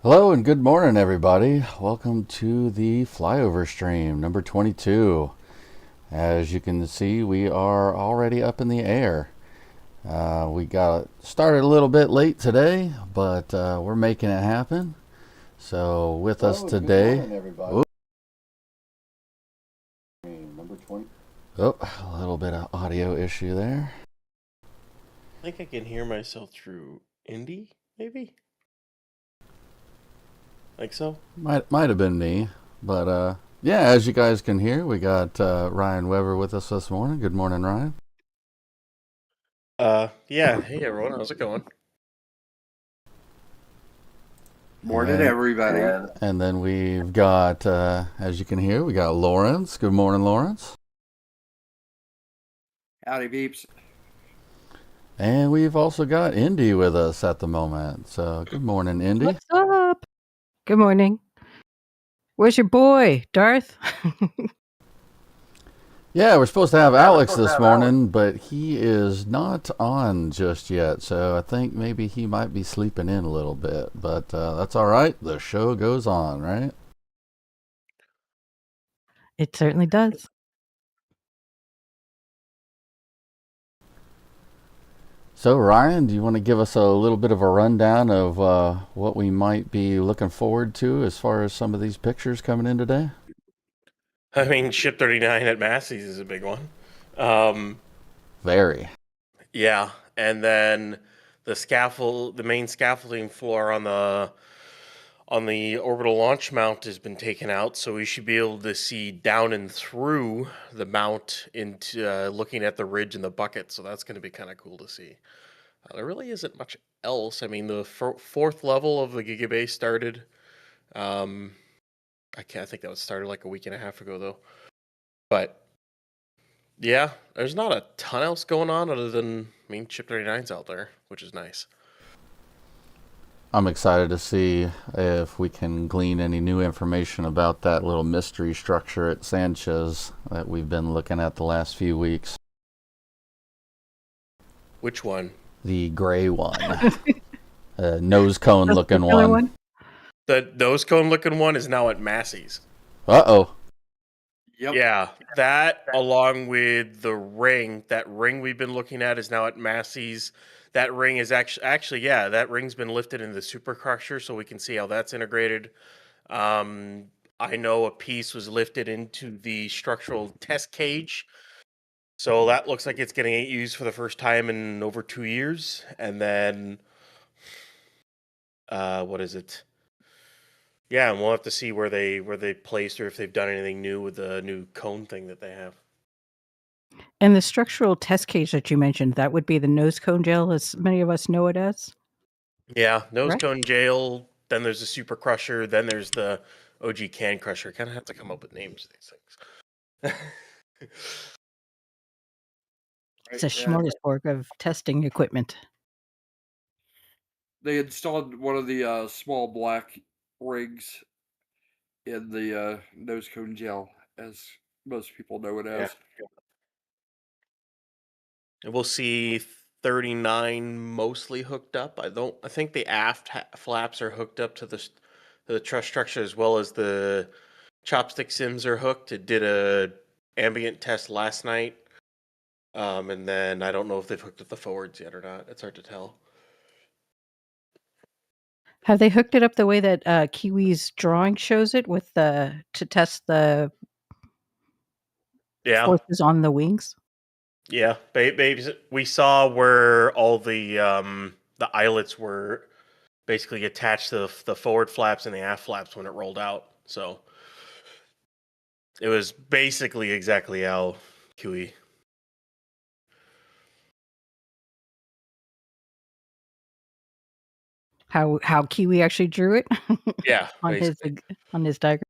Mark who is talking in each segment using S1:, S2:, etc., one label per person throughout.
S1: Hello and good morning, everybody. Welcome to the Flyover stream, number 22. As you can see, we are already up in the air. We got started a little bit late today, but we're making it happen. So, with us today, morning, everybody. Number 20. Oh, a little bit of audio issue there.
S2: I think I can hear myself through Indy, maybe? Like so?
S1: Might have been me, but yeah, as you guys can hear, we got Ryan Weber with us this morning. Good morning, Ryan.
S2: Yeah. Hey everyone, how's it going?
S3: Morning, everybody.
S1: And then we've got, as you can hear, we got Lawrence. Good morning, Lawrence.
S3: Howdy, peeps.
S1: And we've also got Indy with us at the moment. So good morning, Indy.
S4: What's up? Good morning. Where's your boy, Darth?
S1: Yeah, we're supposed to have Alex this morning, but he is not on just yet. So I think maybe he might be sleeping in a little bit. But that's all right. The show goes on, right?
S4: It certainly does.
S1: So, Ryan, do you want to give us a little bit of a rundown of what we might be looking forward to as far as some of these pictures coming in today?
S2: I mean, Ship 39 at Massey's is a big one.
S1: Very.
S2: Yeah, and then the main scaffolding floor on the orbital launch mount has been taken out, so we should be able to see down and through the mount into looking at the ridge and the bucket. So that's going to be kind of cool to see. There really isn't much else. I mean, the fourth level of the Gigabase started. Um, I think that was started like a week and a half ago, though. But yeah, there's not a ton else going on other than, I mean, Chip 39's out there, which is nice.
S1: I'm excited to see if we can glean any new information about that little mystery structure at Sanchez that we've been looking at the last few weeks.
S2: Which one?
S1: The gray one. Nose cone looking one.
S2: The nose cone looking one is now at Massey's.
S1: Uh-oh.
S3: Yep.
S2: Yeah, that along with the ring, that ring we've been looking at is now at Massey's. That ring is actually yeah, that ring's been lifted into the supercrusher, so we can see how that's integrated. I know a piece was lifted into the structural test cage, so that looks like it's getting used for the first time in over 2 years. And then, what is it? Yeah, and we'll have to see where they placed or if they've done anything new with the new cone thing that they have.
S4: And the structural test cage that you mentioned, that would be the nose cone gel, as many of us know it as?
S2: Yeah, nose
S4: Right.
S2: cone jail. Then there's the super crusher. Then there's the OG can crusher. Kind of have to come up with names for these things.
S4: It's a smorgasbord of testing equipment.
S3: They installed one of the small black rings in the nose cone gel, as most people know it as.
S2: And we'll see 39 mostly hooked up. I think the aft flaps are hooked up to the truss structure as well as the chopstick sims are hooked. It did a ambient test last night. And then I don't know if they've hooked up the forwards yet or not. It's hard to tell.
S4: Have they hooked it up the way that Kiwi's drawing shows it with to test the
S2: Yeah.
S4: forces on the wings?
S2: Yeah, babes. We saw where all the eyelets were basically attached to the forward flaps and the aft flaps when it rolled out. So it was basically exactly how QE.
S4: How Kiwi actually drew it?
S2: Yeah,
S4: on
S2: basically.
S4: on his diagram.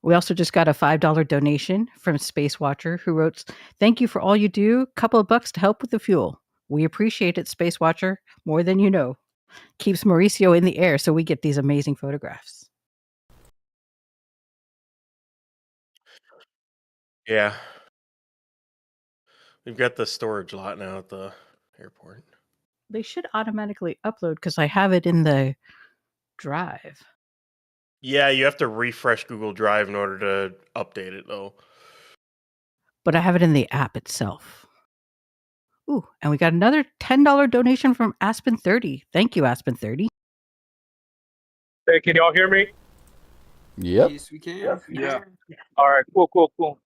S4: We also just got a $5 donation from Space Watcher, who wrote, "Thank you for all you do. Couple of bucks to help with the fuel. We appreciate it, Space Watcher, more than you know. Keeps Mauricio in the air so we get these amazing photographs."
S2: Yeah, we've got the storage lot now at the airport.
S4: They should automatically upload because I have it in the drive.
S2: Yeah, you have to refresh Google Drive in order to update it, though.
S4: But I have it in the app itself. Ooh, and we got another $10 donation from Aspen30. Thank you, Aspen30.
S5: Hey, can y'all hear me?
S1: Yep.
S6: Yes, we can.
S3: Yeah.
S5: All right, cool.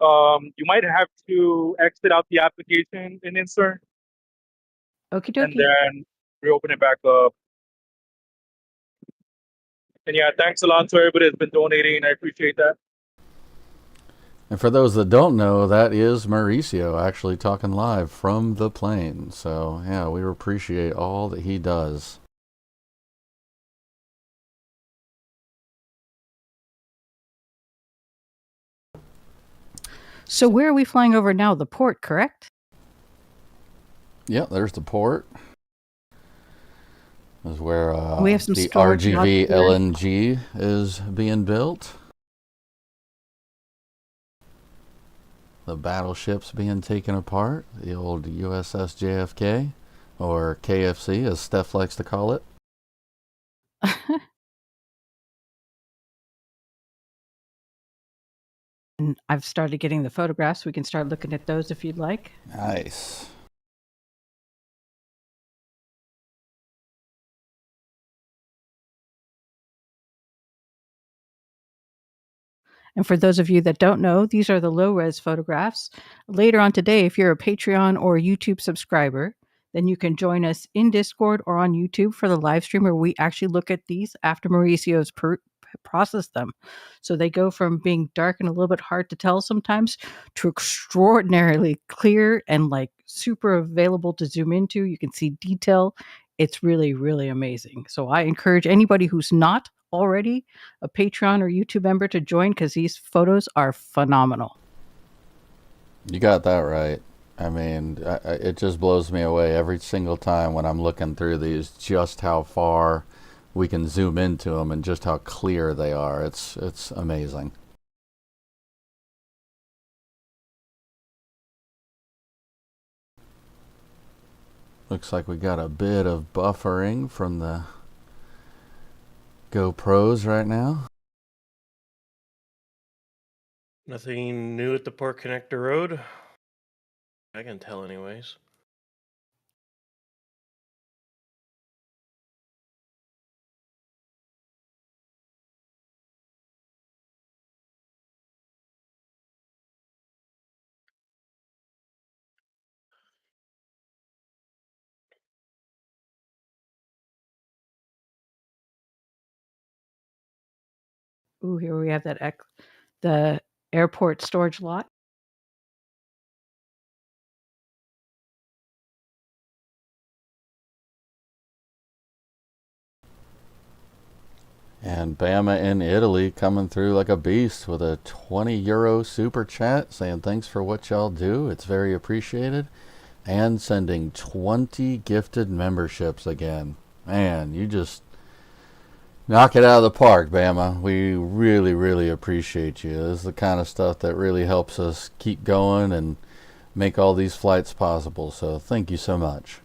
S5: You might have to exit out the application and insert,
S4: Okie
S5: and
S4: dokie.
S5: then reopen it back up. And yeah, thanks a lot to everybody that's been donating. I appreciate that.
S1: And for those that don't know, that is Mauricio actually talking live from the plane. So, yeah, we appreciate all that he does.
S4: So where are we flying over now? The port, correct?
S1: Yep, there's the port. This is where
S4: We have some
S1: the
S4: storage
S1: RGV
S4: lots here.
S1: LNG is being built. The battleship's being taken apart. The old USS JFK, or KFC, as Steph likes to call it.
S4: And I've started getting the photographs. We can start looking at those if you'd like.
S1: Nice.
S4: And for those of you that don't know, these are the low-res photographs. Later on today, if you're a Patreon or YouTube subscriber, then you can join us in Discord or on YouTube for the live stream where we actually look at these after Mauricio's process them. So they go from being dark and a little bit hard to tell sometimes to extraordinarily clear and like super available to zoom into. You can see detail. It's really, really amazing. So I encourage anybody who's not already a Patreon or YouTube member to join because these photos are phenomenal.
S1: You got that right. I mean, it just blows me away every single time when I'm looking through these, just how far we can zoom into them and just how clear they are. It's amazing. Looks like we got a bit of buffering from the GoPros right now.
S2: Nothing new at the Port Connector Road. I can tell anyways.
S4: Ooh, here we have that the airport storage lot.
S1: And Bama in Italy coming through like a beast with a €20 super chat saying thanks for what y'all do. It's very appreciated. And sending 20 gifted memberships again. Man, you just knock it out of the park, Bama. We really, really appreciate you. This is the kind of stuff that really helps us keep going and make all these flights possible. So thank you so much.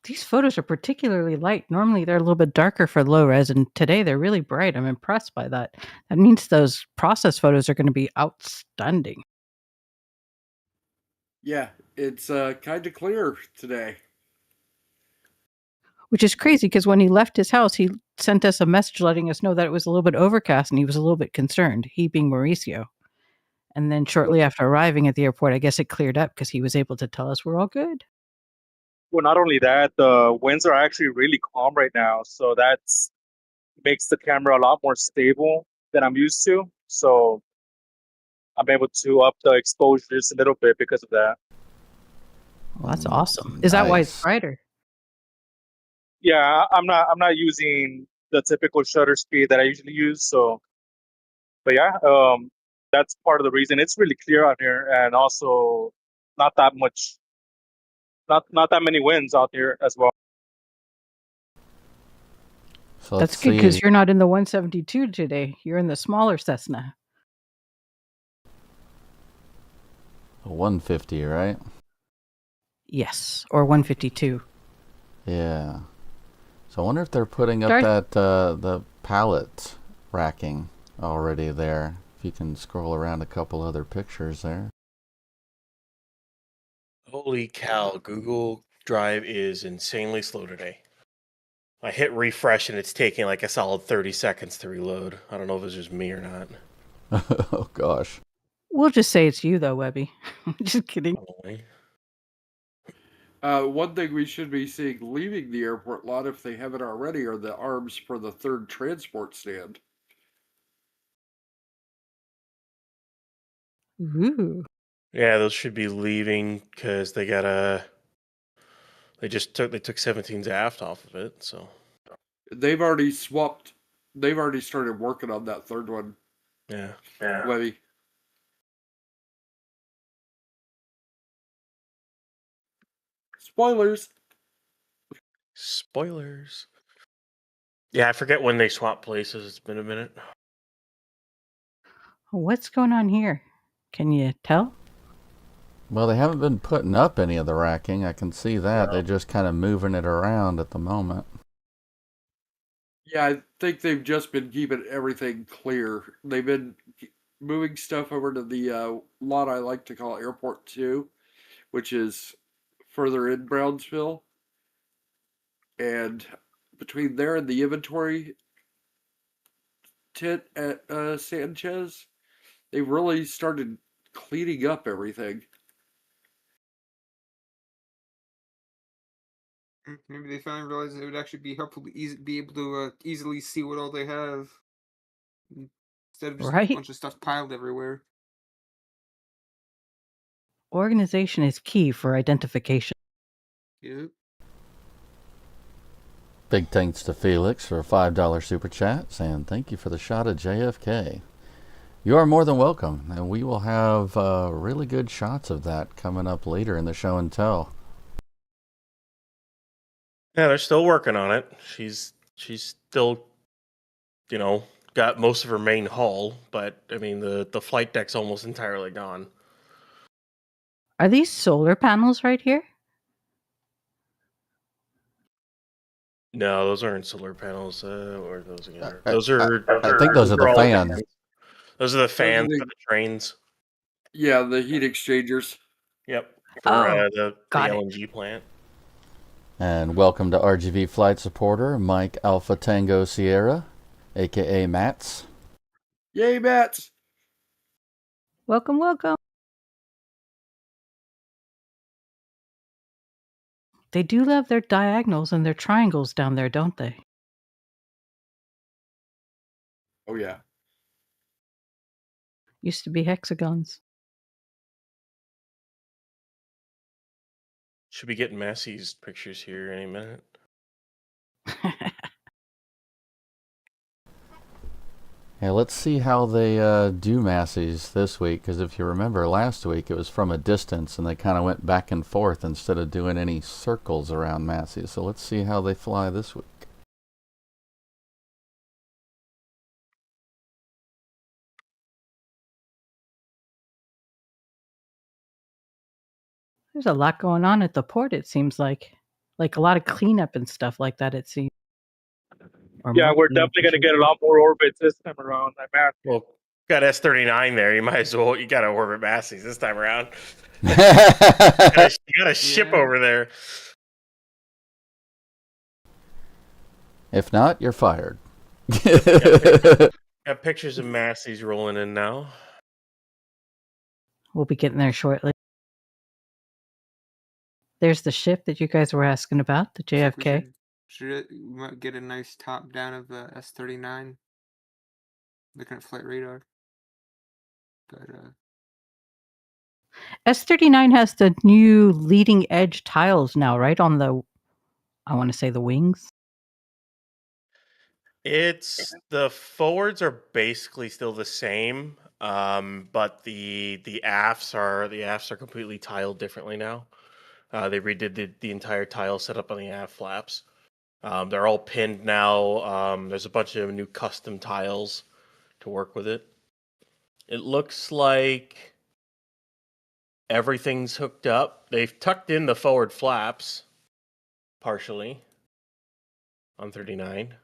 S4: These photos are particularly light. Normally they're a little bit darker for low res, and today they're really bright. I'm impressed by that. That means those process photos are going to be outstanding.
S3: Yeah, it's kind of clear today.
S4: Which is crazy because when he left his house, he sent us a message letting us know that it was a little bit overcast and he was a little bit concerned, he being Mauricio. And then shortly after arriving at the airport, I guess it cleared up because he was able to tell us we're all good.
S5: Well, not only that, the winds are actually really calm right now, so that's makes the camera a lot more stable than I'm used to. So I'm able to up the exposure just a little bit because of that.
S4: Well, that's awesome. Is that why it's
S1: Nice.
S4: brighter?
S5: Yeah, I'm not using the typical shutter speed that I usually use. So, but yeah, that's part of the reason. It's really clear out here, and also not that much, not that many winds out here as well.
S1: So
S4: That's good because you're not in the 172 today. You're in the smaller Cessna.
S1: 150, right?
S4: Yes, or 152.
S1: Yeah. So I wonder if they're putting up
S4: Darth-
S1: that the pallet racking already there. If you can scroll around a couple other pictures there.
S2: Holy cow, Google Drive is insanely slow today. I hit refresh and it's taking like a solid 30 seconds to reload. I don't know if it's just me or not.
S1: Oh gosh.
S4: We'll just say it's you, though, Webby. Just kidding.
S2: Probably.
S3: One thing we should be seeing leaving the airport lot, if they haven't already, are the arms for the third transport stand.
S4: Ooh.
S2: Yeah, those should be leaving because they took 17's aft off of it, so
S3: They've already swapped. They've already started working on that third one,
S2: yeah.
S3: Webby. Spoilers.
S2: Spoilers. Yeah, I forget when they swap places. It's been a minute.
S4: What's going on here? Can you tell?
S1: Well, they haven't been putting up any of the racking. I can see that. They're just kind of moving it around at the moment.
S3: Yeah, I think they've just been keeping everything clear. They've been moving stuff over to the lot I like to call Airport 2, which is further in Brownsville. And between there and the inventory tent at Sanchez, they've really started cleaning up everything.
S6: Maybe they finally realized it would actually be helpful to be able to easily see what all they have, instead of just a
S4: Right?
S6: bunch of stuff piled everywhere.
S4: Organization is key for identification.
S6: Yep.
S1: Big thanks to Felix for a $5 super chat, saying thank you for the shot of JFK. You are more than welcome, and we will have really good shots of that coming up later in the show and tell.
S2: Yeah, they're still working on it. She's still, got most of her main hull, but I mean the flight deck's almost entirely gone.
S4: Are these solar panels right here?
S2: No, those aren't solar panels. Or are those again?
S1: I-
S2: Those are.
S1: I think those are the
S2: all
S1: fans.
S2: Those are the fans
S3: the-
S2: for the trains.
S3: Yeah, the heat exchangers.
S2: Yep, for
S4: Oh,
S2: the
S4: got it.
S2: LNG plant.
S1: And welcome to RGV flight supporter Mike Alpha Tango Sierra, aka Mats.
S3: Yay, Mats!
S4: Welcome, welcome. They do love their diagonals and their triangles down there, don't they?
S3: Oh, yeah.
S4: Used to be hexagons.
S2: Should be getting Massey's pictures here any minute.
S1: Yeah, let's see how they do Massey's this week, because if you remember last week it was from a distance and they kind of went back and forth instead of doing any circles around Massey's. So let's see how they fly this week.
S4: There's a lot going on at the port, it seems like. Like a lot of cleanup and stuff like that, it seems. Or
S5: Yeah,
S4: more
S5: we're
S4: cleanup,
S5: definitely
S4: I
S5: going to
S4: should
S5: get a lot more orbits this time around. I'm at.
S2: Well, got S-39 there. You might as well. You got to orbit Massey's this time around. You got a ship
S6: Yeah.
S2: over there.
S1: If not, you're fired.
S2: Got pictures of Massey's rolling in now.
S4: We'll be getting there shortly. There's the ship that you guys were asking about, the
S6: Looks like
S4: JFK.
S6: we might get a nice top down of the S-39. Looking at flight radar. But
S4: S-39 has the new leading edge tiles now, right? On the, I want to say the wings.
S2: It's the forwards are basically still the same, but the afts are completely tiled differently now. They redid the entire tile setup on the aft flaps. They're all pinned now. There's a bunch of new custom tiles to work with it. It looks like Everything's hooked up. They've tucked in the forward flaps partially on 39.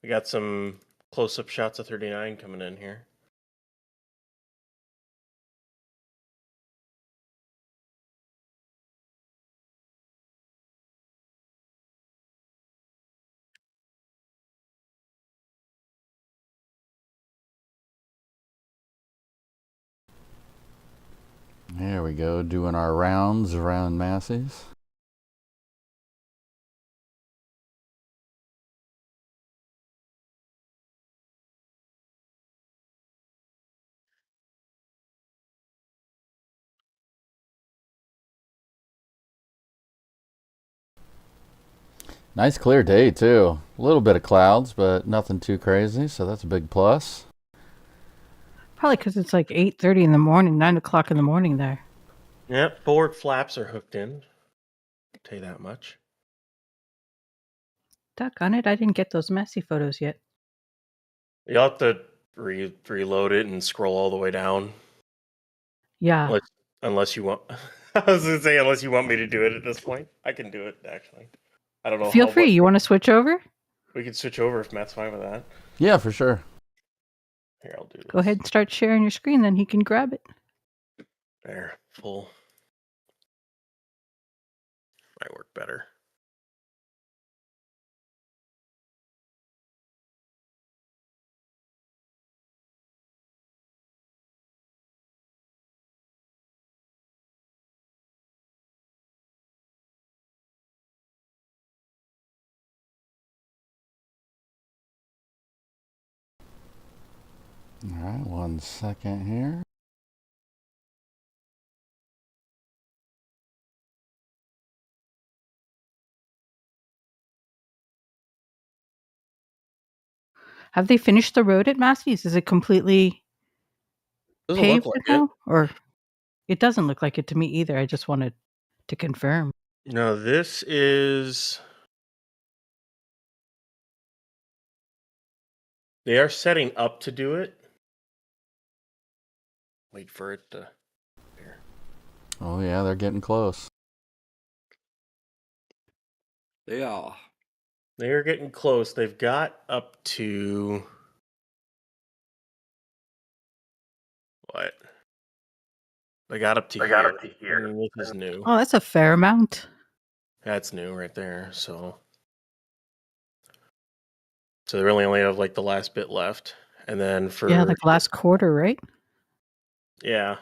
S2: We got some close-up shots of 39 coming in here.
S1: There we go, doing our rounds around Massey's. Nice clear day too. A little bit of clouds, but nothing too crazy, so that's a big plus.
S4: Probably because it's like 8:30 in the morning, 9 o'clock in the morning there.
S2: Yep, forward flaps are hooked in. I'll tell you that much.
S4: Duck on it. I didn't get those messy photos yet.
S2: You'll have to reload it and scroll all the way down.
S4: Yeah.
S2: Unless you want. I was going to say, unless you want me to do it at this point. I can do it, actually. I don't know.
S4: Feel free. You want to switch over?
S2: We could switch over if Matt's fine with that.
S1: Yeah, for sure.
S2: Here, I'll do this.
S4: Go ahead and start sharing your screen, then he can grab it.
S2: There, full. Might work better.
S1: All right, 1 second here.
S4: Have they finished the road at Massey's? Is it completely
S2: Doesn't
S4: paved
S2: look like
S4: now?
S2: it.
S4: Or it doesn't look like it to me either. I just wanted to confirm.
S2: No, this is. They are setting up to do it. Wait for it to. Here.
S1: Oh yeah, they're getting close.
S3: They are.
S2: They are getting close. They've got up to. What? They got up to here. I mean, this is new.
S4: Oh, that's a fair amount.
S2: That's new right there. So they really only have like the last bit left, and then for
S4: Yeah, like last quarter, right?
S2: yeah,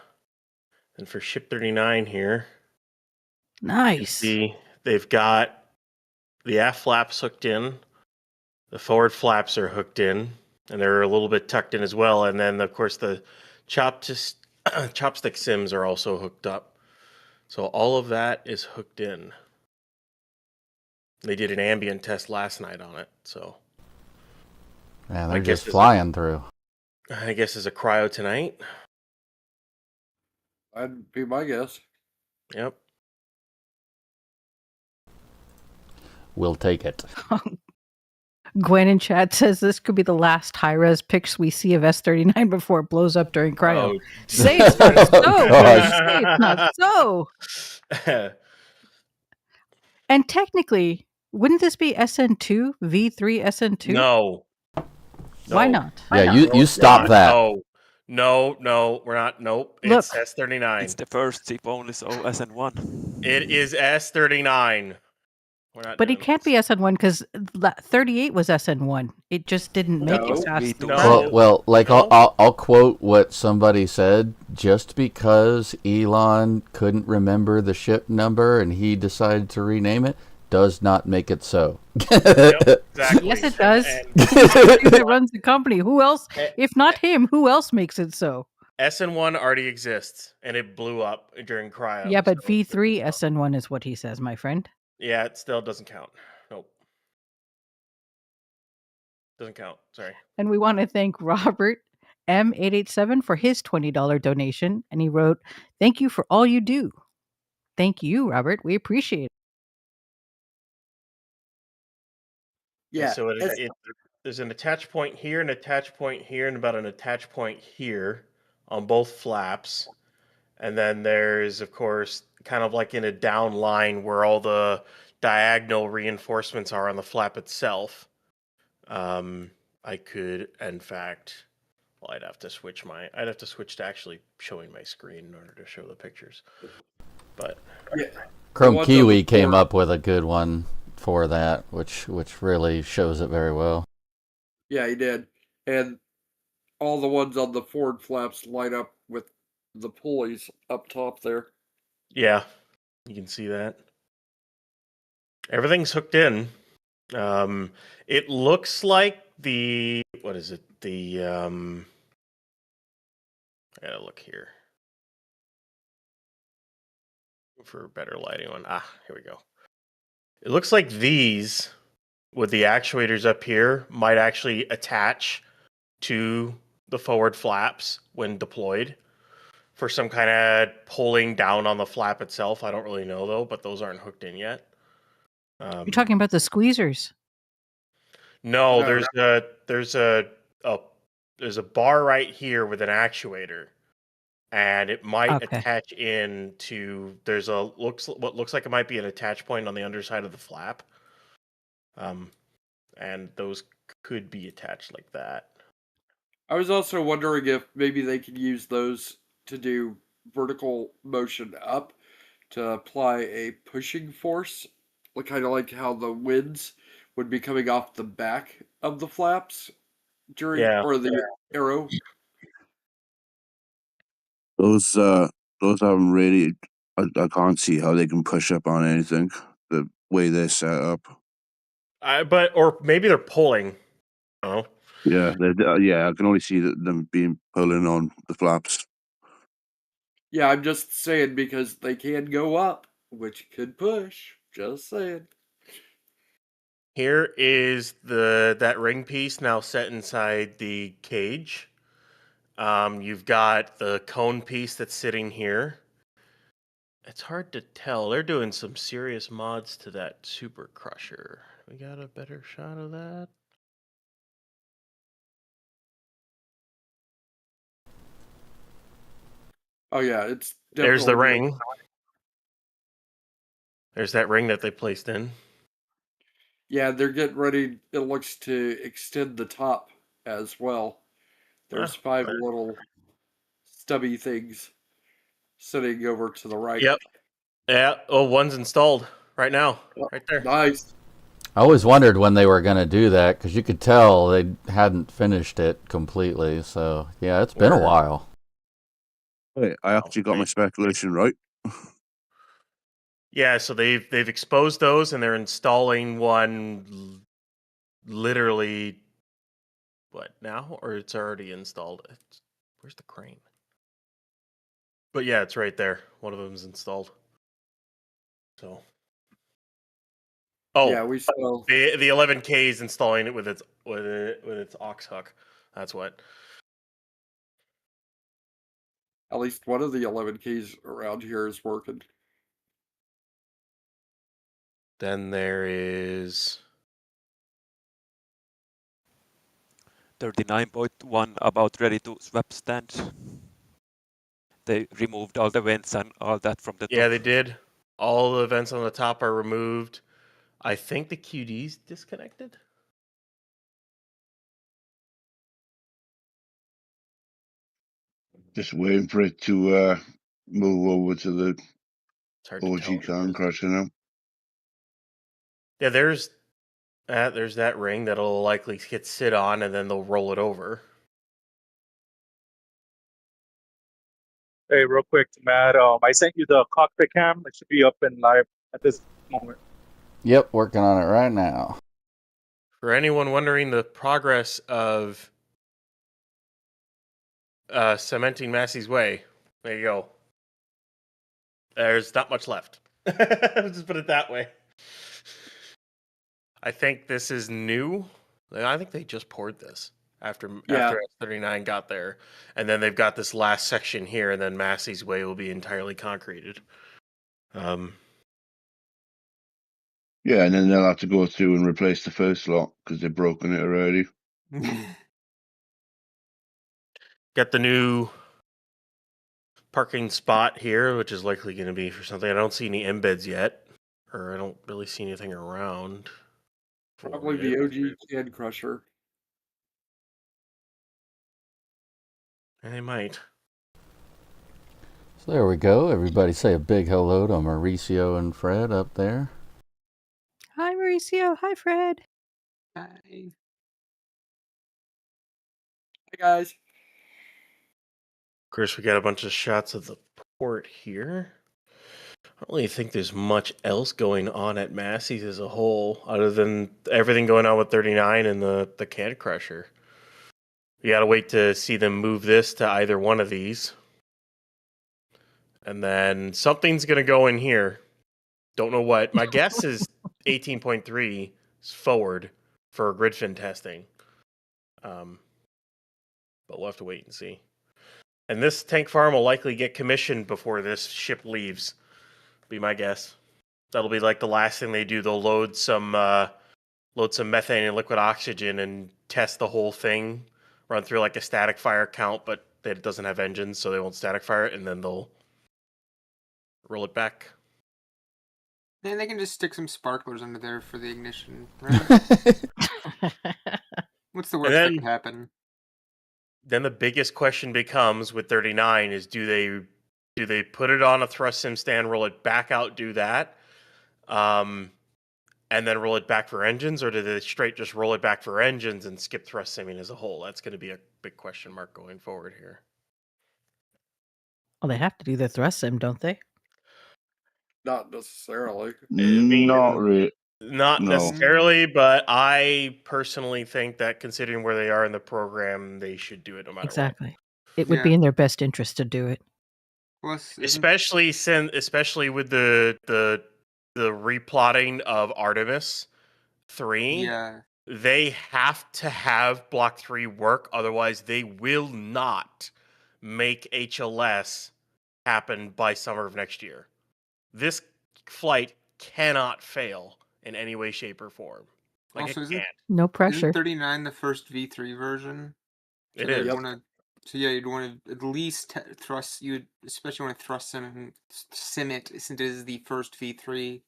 S2: and for ship 39 here,
S4: Nice.
S2: see they've got the aft flaps hooked in, the forward flaps are hooked in, and they're a little bit tucked in as well, and then of course the chopstick sims are also hooked up. So all of that is hooked in. They did an ambient test last night on it, so.
S1: Man,
S2: I
S1: they're
S2: guess
S1: just
S2: it's
S1: flying through.
S2: I guess is a cryo tonight.
S3: That'd be my guess.
S2: Yep.
S1: We'll take it.
S4: Gwen in chat says this could be the last high-res pics we see of S39 before it blows up during cryo.
S2: Oh.
S4: Say it's not so.
S1: Gosh.
S4: Say it's not so. And technically, wouldn't this be SN2, V3 SN2?
S2: No.
S4: Why not?
S1: Yeah, you stop that.
S2: No, we're not. Nope.
S4: Look.
S2: It's S39.
S7: It's the first chip only, so SN1.
S2: It is S39. We're not.
S4: But
S2: doing
S4: it can't be SN1 because 38 was SN1. It just didn't make
S3: No.
S4: it past the
S7: No.
S4: cryo.
S1: Well, like
S2: No.
S1: I'll quote what somebody said. Just because Elon couldn't remember the ship number and he decided to rename it, does not make it so.
S2: Yep, exactly.
S4: Yes, it does.
S2: And
S4: He's the runs the company. Who else?
S2: Eh,
S4: If not him, who else makes it so?
S2: SN1 already exists, and it blew up during cryo.
S4: Yeah, but
S2: so-
S4: V3 SN1 is what he says, my friend.
S2: Yeah, it still doesn't count. Nope. Doesn't count. Sorry.
S4: And we want to thank Robert M887 for his $20 donation. And he wrote, "Thank you for all you do." Thank you, Robert. We appreciate it.
S3: Yeah.
S2: So there's an attach point here, an attach point here, and about an attach point here on both flaps. And then there's, of course, kind of like in a down line where all the diagonal reinforcements are on the flap itself. I could, in fact, well, I'd have to switch to actually showing my screen in order to show the pictures. But
S3: Yeah.
S1: Chrome
S3: ones on
S1: Kiwi
S3: the
S1: came
S3: board-
S1: up with a good one for that, which really shows it very well.
S3: Yeah, he did. And all the ones on the forward flaps line up with the pulleys up top there.
S2: yeah, you can see that. Everything's hooked in. It looks like what is it? I gotta look here for better lighting on. Here we go. It looks like these with the actuators up here might actually attach to the forward flaps when deployed for some kind of pulling down on the flap itself. I don't really know though, but those aren't hooked in yet.
S4: You're talking about the squeezers.
S2: No,
S3: No.
S2: there's a bar right here with an actuator, and it might
S4: Okay.
S2: attach in to. There's what looks like it might be an attach point on the underside of the flap, and those could be attached like that.
S3: I was also wondering if maybe they could use those to do vertical motion up to apply a pushing force, kind of like how the winds would be coming off the back of the flaps during
S2: Yeah.
S3: or the arrow.
S8: Those haven't really. I can't see how they can push up on anything. The way they're set up.
S2: Or maybe they're pulling. Oh.
S8: Yeah, yeah. I can only see them being pulling on the flaps.
S3: Yeah, I'm just saying because they can go up, which could push. Just saying.
S2: Here is that ring piece now set inside the cage. You've got the cone piece that's sitting here. It's hard to tell. They're doing some serious mods to that Super Crusher. We got a better shot of that.
S3: Oh yeah, it's
S2: There's the
S3: definitely
S2: ring. There's that ring that they placed in.
S3: Yeah, they're getting ready. It looks to extend the top as well. There's 5 little stubby things sitting over to the right.
S2: Yep. Yeah. Oh, one's installed right now. Right there.
S3: Nice.
S1: I always wondered when they were going to do that because you could tell they hadn't finished it completely. So, yeah, it's been a while.
S8: Wait, I actually got my speculation right.
S2: Yeah, so they've exposed those and they're installing one literally what now, or it's already installed. Where's the crane? But yeah, it's right there. One of them's installed. So
S3: Yeah, we saw
S2: the 11K is installing it with its aux hook. That's what.
S3: at least one of the 11 keys around here is working.
S2: Then there is
S7: 39.1 about ready to swap stand. They removed all the vents and all that from the top.
S2: Yeah, they did. All the vents on the top are removed. I think the QD's disconnected.
S8: Just waiting for it to move over to the
S2: It's hard to tell.
S8: OG Con Crusher now.
S2: Yeah, there's that ring that'll likely get sit on, and then they'll roll it over.
S5: Hey, real quick, Matt. I sent you the cockpit cam. It should be up and live at this moment.
S1: Yep, working on it right now.
S2: For anyone wondering the progress of cementing Massey's Way, there you go. There's not much left. Just put it that way. I think this is new. I think they just poured this after S39 got there, and then they've got this last section here, and then Massey's Way will be entirely concreted.
S8: Yeah, and then they'll have to go through and replace the first lot because they've broken it already.
S2: Got the new parking spot here, which is likely going to be for something. I don't see any embeds yet, or I don't really see anything around.
S3: Probably the OG Can Crusher.
S2: And they might.
S1: So there we go. Everybody say a big hello to Mauricio and Fred up there.
S4: Hi, Mauricio. Hi, Fred.
S6: Hi.
S3: Hey guys.
S2: Of course, we got a bunch of shots of the port here. I don't really think there's much else going on at Massey's as a whole, other than everything going on with 39 and the Can Crusher. You gotta wait to see them move this to either one of these. And then something's gonna go in here. Don't know what. My guess is 18.3 is forward for grid fin testing. But we'll have to wait and see. And this tank farm will likely get commissioned before this ship leaves. Be my guess. That'll be like the last thing they do. They'll load some methane and liquid oxygen and test the whole thing. Run through like a static fire count, but it doesn't have engines, so they won't static fire it, and then they'll roll it back.
S6: And they can just stick some sparklers under there for the ignition, right? What's the worst that could happen?
S2: Then the biggest question becomes with 39 is do they put it on a thrust sim stand, roll it back out, do that, and then roll it back for engines, or do they straight just roll it back for engines and skip thrust simming as a whole? That's going to be a big question mark going forward here.
S4: Well, they have to do the thrust sim, don't they?
S3: Not necessarily.
S8: Not really.
S2: Not
S8: No.
S2: necessarily, but I personally think that considering where they are in the program, they should do it no matter
S4: Exactly. It would be in their best interest to do it.
S6: Plus,
S2: what. Especially with the replotting of Artemis 3.
S6: Yeah.
S2: They have to have Block 3 work, otherwise they will not make HLS happen by summer of next year. This flight cannot fail in any way, shape, or form. Like
S6: also,
S2: it can't.
S4: No pressure.
S6: Isn't 39 the first V3 version? So
S2: It is.
S6: You'd want to at least thrust. You'd especially want to thrust sim it since it is the first V3.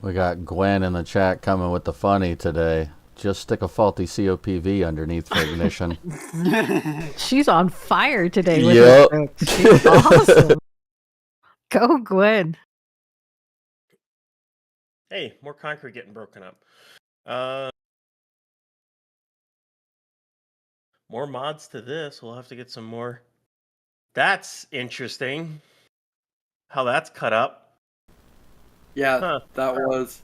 S1: We got Gwen in the chat coming with the funny today. Just stick a faulty COPV underneath for ignition.
S4: She's on fire today with
S1: Yep.
S4: her jokes. She's awesome. Go, Gwen.
S2: Hey, more concrete getting broken up. More mods to this. We'll have to get some more. That's interesting. How that's cut up.
S3: Yeah, that was.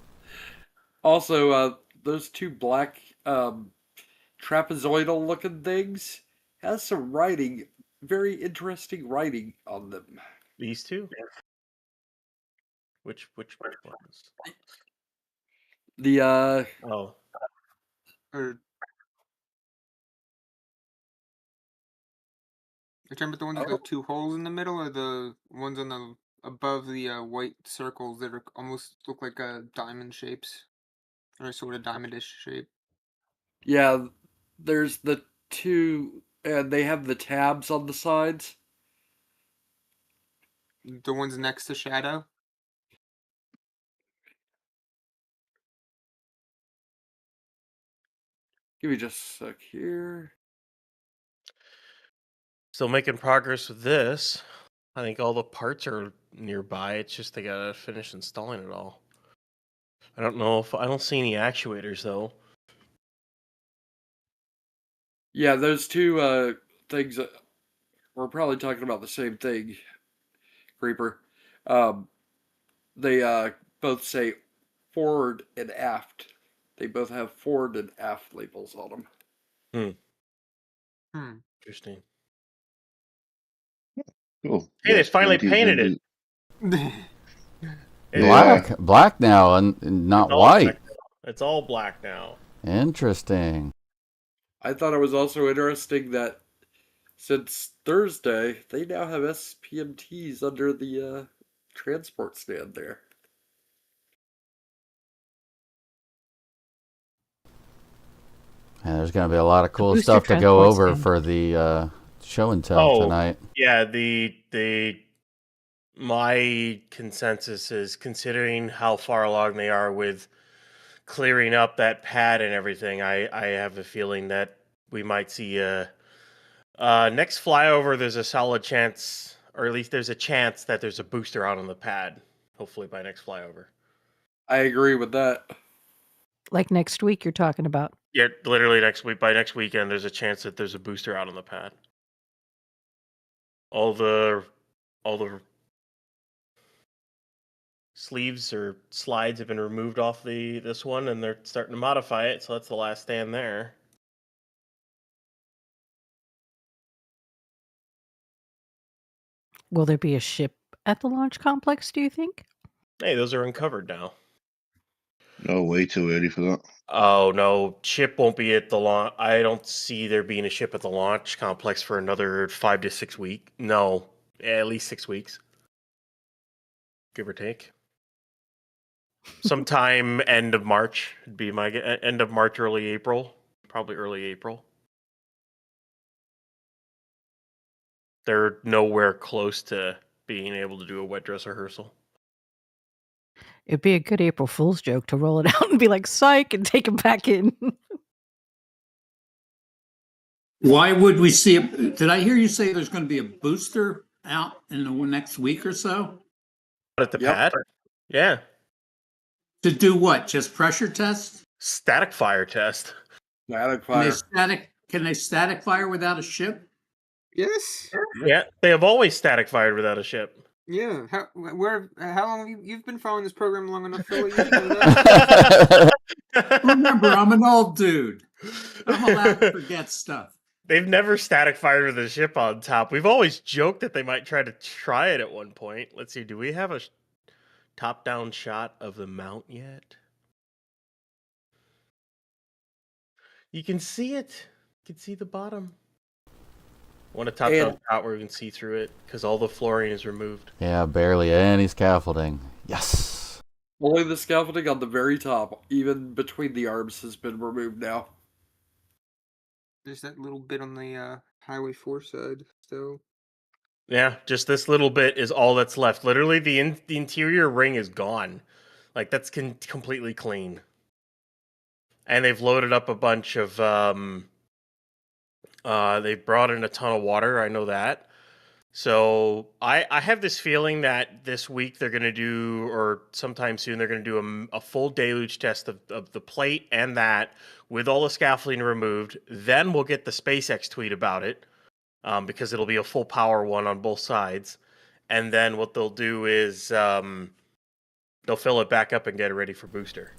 S3: Also, those two black trapezoidal looking things has some writing, very interesting writing on them.
S2: These two? Which ones?
S3: The
S2: Oh.
S6: Or you're talking about the ones with the two holes in the middle, or the ones on the above the white circles that are almost look like diamond shapes, or sort of diamondish shape?
S3: Yeah, there's the two, and they have the tabs on the sides.
S6: The ones next to Shadow.
S3: Give me just a sec here.
S2: Still making progress with this. I think all the parts are nearby. It's just they gotta finish installing it all. I don't see any actuators though.
S3: Yeah, those two things. We're probably talking about the same thing, Creeper. They both say forward and aft. They both have forward and aft labels on them.
S2: Interesting.
S8: Cool.
S2: Hey, they
S8: Yes,
S2: finally
S8: 19's
S2: painted
S8: gonna
S2: it.
S1: Black now, and not white.
S2: It's all black now.
S1: Interesting.
S3: I thought it was also interesting that since Thursday, they now have SPMTs under the transport stand there.
S1: And there's going to be a lot of cool
S4: booster
S1: stuff to go
S4: transport
S1: over
S4: stand.
S1: for the show and tell tonight.
S2: Yeah, my consensus is, considering how far along they are with clearing up that pad and everything, I have a feeling that we might see next flyover. There's a solid chance, or at least there's a chance that there's a booster out on the pad. Hopefully by next flyover.
S3: I agree with that.
S4: Like next week, you're talking about.
S2: Yeah, literally next week. By next weekend, there's a chance that there's a booster out on the pad. All the sleeves or slides have been removed off this one, and they're starting to modify it, so that's the last stand there.
S4: Will there be a ship at the launch complex, do you think?
S2: Hey, those are uncovered now.
S8: No, way too early for that.
S2: Oh no, ship won't be at the launch. I don't see there being a ship at the launch complex for another 5 to 6 weeks. No, at least 6 weeks, give or take. Sometime end of March would be my end of March, early April, probably early April. They're nowhere close to being able to do a wet dress rehearsal.
S4: It'd be a good April Fool's joke to roll it out and be like, psych, and take him back in.
S9: Why would we see did I hear you say there's going to be a booster out in the next week or so?
S2: At the
S3: Yep.
S2: pad? Yeah.
S9: To do what? Just pressure tests?
S2: Static fire test.
S3: Static
S9: Can they
S3: fire.
S9: static fire without a ship?
S6: Yes.
S2: Yeah, they have always static fired without a ship.
S6: Yeah. How long you've been following this program long enough, Phil? You should know that.
S9: Remember, I'm an old dude. I'm allowed to forget stuff.
S2: They've never static fired with a ship on top. We've always joked that they might try it at one point. Let's see, do we have a top-down shot of the mount yet? You can see it. You can see the bottom. I want a top-down shot where we can see through it, because all the flooring is removed.
S1: Yeah, barely any scaffolding. Yes.
S3: Only the scaffolding on the very top, even between the arms, has been removed now.
S6: There's that little bit on the Highway 4 side still.
S2: Yeah, just this little bit is all that's left. Literally, the interior ring is gone. Like, that's completely clean. And they've loaded up a bunch of... they brought in a ton of water, I know that. So I have this feeling that this week they're going to do, or sometime soon, they're going to do a full deluge test of the plate and that with all the scaffolding removed. Then we'll get the SpaceX tweet about it, because it'll be a full power one on both sides. And then what they'll do is they'll fill it back up and get it ready for booster.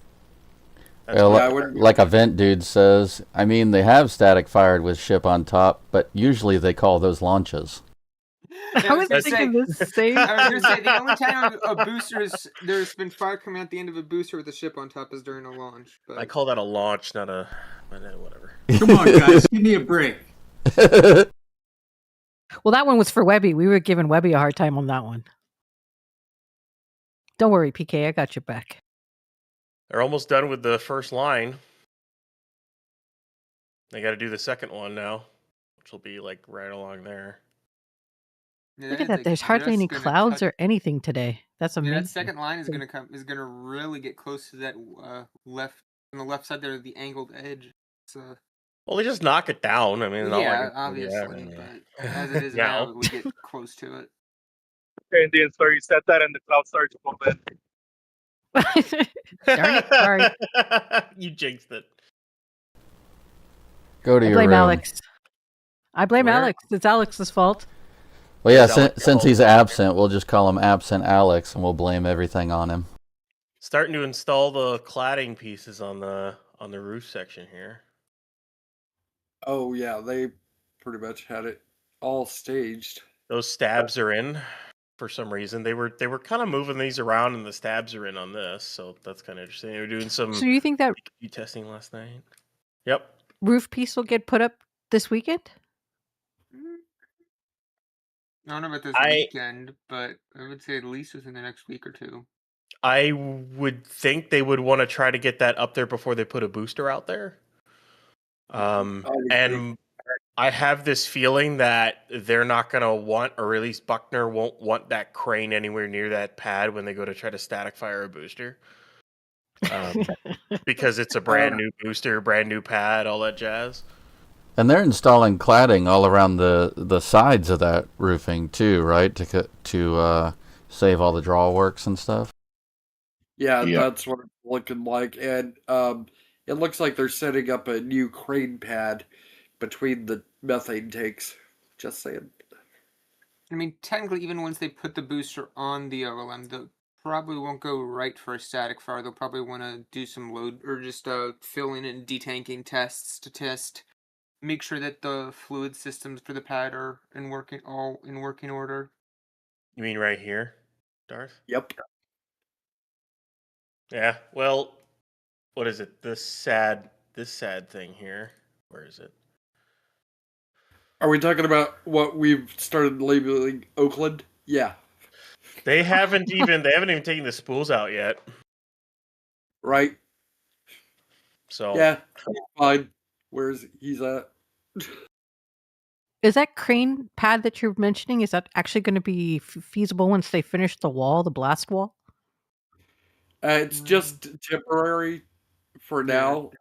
S1: Like a vent dude says, I mean, they have static fired with ship on top, but usually they call those launches.
S4: I was thinking the same.
S6: I was going to say, the only time a booster there's been fire coming out the end of a booster with a ship on top is during a launch. But...
S2: I call that a launch, not a whatever.
S9: Come on, guys, give me a break.
S4: Well, that one was for Webby. We were giving Webby a hard time on that one. Don't worry, PK, I got your back.
S2: They're almost done with the first line. They got to do the second one now, which will be like right along there.
S6: Yeah,
S4: Look at that. There's hardly any clouds or anything today. That's amazing.
S6: Yeah, that second line is gonna really get close to that left on the left side there, the angled edge. So...
S2: Well, they just knock it down. I mean,
S6: yeah, obviously, but as it is now, we get close to it.
S5: Okay, Indian, sorry, you said that, and the cloud started to move in.
S4: Darn it, sorry.
S2: You jinxed it.
S1: Go to your room.
S4: Alex. I blame Alex. It's Alex's fault.
S1: Well, yeah, since he's absent, we'll just call him Absent Alex, and we'll blame everything on him.
S2: Starting to install the cladding pieces on the roof section here.
S3: Oh yeah, they pretty much had it all staged.
S2: Those stabs are in for some reason. They were kind of moving these around, and the stabs are in on this, so that's kind of interesting. They were doing some.
S4: So you think that
S2: testing last night? Yep.
S4: Roof piece will get put up this weekend?
S6: I don't know about this weekend, but I would say at least within the next week or two.
S2: I would think they would want to try to get that up there before they put a booster out there. And I have this feeling that they're not going to want, or at least Buckner won't want that crane anywhere near that pad when they go to try to static fire a booster. Because it's a brand new booster, brand new pad, all that jazz.
S1: And they're installing cladding all around the sides of that roofing too, right? To save all the drawworks and stuff.
S3: Yeah,
S8: Yeah.
S3: that's what it's looking like. And it looks like they're setting up a new crane pad between the methane tanks. Just saying.
S6: I mean, technically, even once they put the booster on the OLM, they probably won't go right for a static fire. They'll probably want to do some load or just fill in and detanking tests to test, make sure that the fluid systems for the pad are in working order.
S2: You mean right here, Darth?
S3: Yep.
S2: Yeah. Well, what is it? This sad thing here. Where is it?
S3: Are we talking about what we've started labeling Oakland? Yeah.
S2: They haven't even taken the spools out yet.
S3: Right?
S2: So
S3: Yeah. Fine. Where's he's at?
S4: Is that crane pad that you're mentioning, is that actually going to be feasible once they finish the wall, the blast wall?
S3: It's just temporary for
S6: Yeah.
S3: now.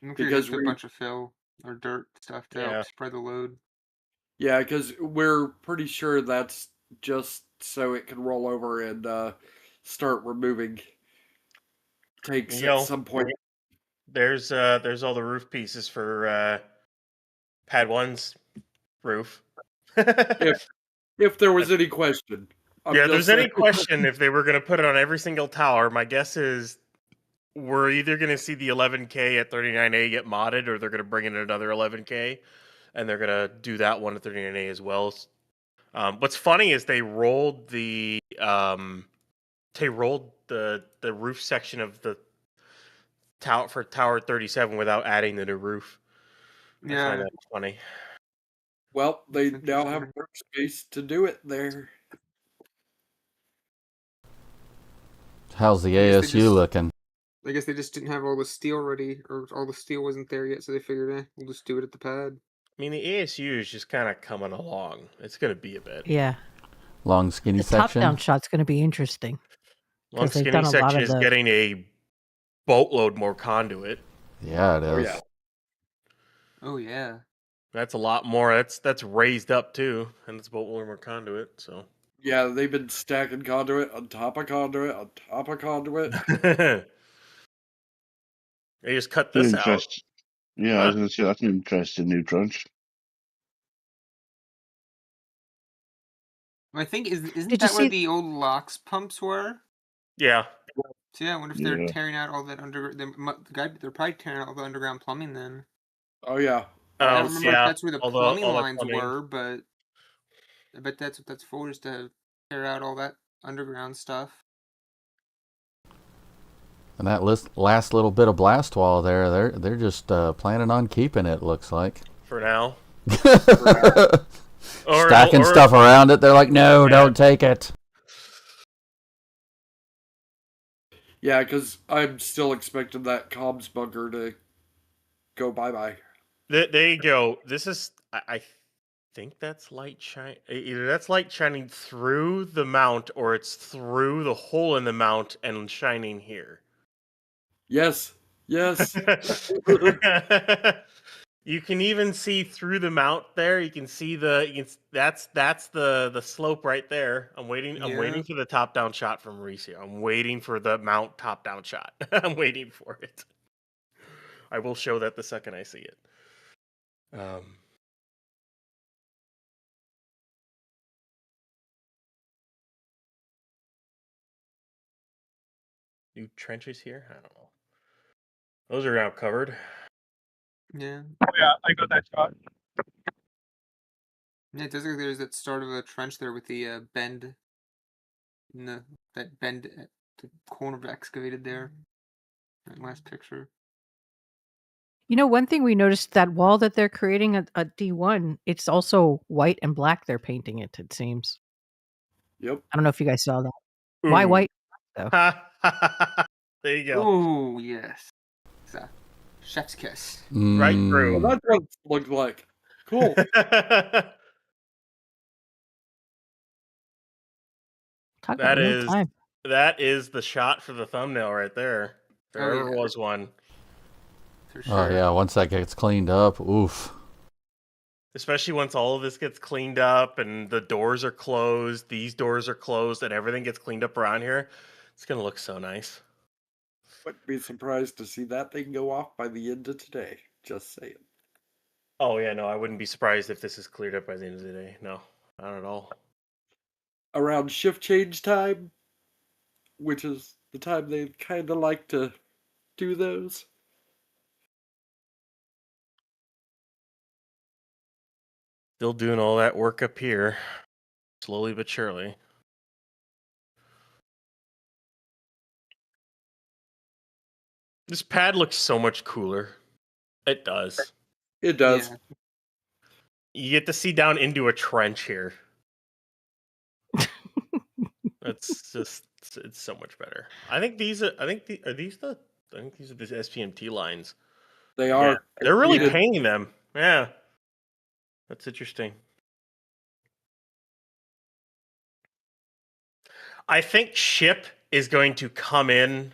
S6: Make sure
S3: Because
S6: you put a
S3: we,
S6: bunch of fill or dirt stuff to
S2: Yeah.
S6: help spread the load.
S3: yeah, because we're pretty sure that's just so it can roll over and start removing tanks
S2: You know,
S3: at some point.
S2: there's all the roof pieces for pad 1's roof.
S3: If there was any question. I'm
S2: Yeah,
S3: just
S2: there's any
S3: saying.
S2: question if they were going to put it on every single tower, my guess is we're either going to see the 11K at 39A get modded, or they're going to bring in another 11K, and they're going to do that one at 39A as well. What's funny is they rolled the roof section of the tower for Tower 37 without adding the new roof. I
S6: Yeah.
S2: find that funny.
S3: Well, they
S6: That's
S3: now have
S6: interesting.
S3: workspace to do it there.
S1: How's the
S6: I guess they
S1: ASU
S6: just-
S1: looking?
S6: I guess they just didn't have all the steel ready, or all the steel wasn't there yet, so they figured, we'll just do it at the pad.
S2: I mean, the ASU is just kind of coming along. It's going to be a bit.
S4: Yeah.
S1: Long skinny
S4: The
S1: section.
S4: top-down shot's going to be interesting.
S2: Long
S4: 'Cause they've
S2: skinny
S4: done a lot
S2: section
S4: of
S2: is
S4: the-
S2: getting a boatload more conduit.
S1: Yeah, it is.
S3: Oh, yeah.
S6: Oh yeah.
S2: That's a lot more. That's raised up too, and it's a boatload more conduit. So
S3: Yeah, they've been stacking conduit on top of conduit on top of conduit.
S2: they just cut
S8: An
S2: this out.
S8: interest. Yeah, I was going to say that's an interesting new tranche.
S6: I think isn't
S4: Did you
S6: that where
S4: see-
S6: the old LOX pumps were?
S2: Yeah,
S6: So yeah, I wonder if
S8: Yeah.
S6: they're tearing out all that they're probably tearing out all the underground plumbing then.
S3: Oh yeah.
S6: I don't remember
S2: yeah.
S6: if that's where the
S2: all
S6: plumbing
S2: all the
S6: lines
S2: plumbing.
S6: were, but I bet that's what that's for, is to tear out all that underground stuff.
S1: And that last little bit of blast wall there, they're just planning on keeping it. Looks like.
S2: For now.
S1: Stacking stuff around it. They're like, no,
S2: Yeah.
S1: don't take it.
S3: Yeah, because I'm still expecting that comms bunker to go bye-bye.
S2: There you go. This is I think that's light shine. Either that's light shining through the mount, or it's through the hole in the mount and shining here.
S3: Yes. Yes.
S2: You can even see through the mount there. You can see that's the slope right there. I'm waiting
S6: Yeah.
S2: for the top down shot from Mauricio. I'm waiting for the mount top down shot. I'm waiting for it. I will show that the second I see it. New trenches here? I don't know. Those are now covered.
S6: Yeah.
S5: Oh yeah, I got that shot.
S6: Yeah, it does look like there's that start of a trench there with the bend. That bend at the corner excavated there. That last picture.
S4: You know, one thing we noticed, that wall that they're creating at D1, it's also white and black they're painting it, it seems.
S3: Yep.
S4: I don't know if you guys saw that. Why
S2: Ooh.
S4: white, though?
S2: There you go.
S6: Oh yes. It's a chef's kiss.
S2: Right through.
S3: Well, that's what it looked like. Cool.
S4: Talk about real time.
S2: That is the shot for the thumbnail right there. If there
S6: Oh,
S2: ever
S6: yeah.
S2: was one.
S6: For sure.
S1: Oh yeah, once that gets cleaned up, oof.
S2: Especially once all of this gets cleaned up and the doors are closed, these doors are closed, and everything gets cleaned up around here. It's gonna look so nice.
S3: Wouldn't be surprised to see that thing go off by the end of today. Just saying.
S2: Oh yeah, no, I wouldn't be surprised if this is cleared up by the end of the day. No, not at all.
S3: Around shift change time, which is the time they kind of like to do those.
S2: Still doing all that work up here, slowly but surely. This pad looks so much cooler. It does.
S3: It does.
S6: Yeah.
S2: You get to see down into a trench here. It's just, it's so much better. I think these are, I think these are the SPMT lines.
S3: They
S2: Yeah,
S3: are.
S2: they're really
S6: Yeah.
S2: painting them. Yeah. That's interesting. I think ship is going to come in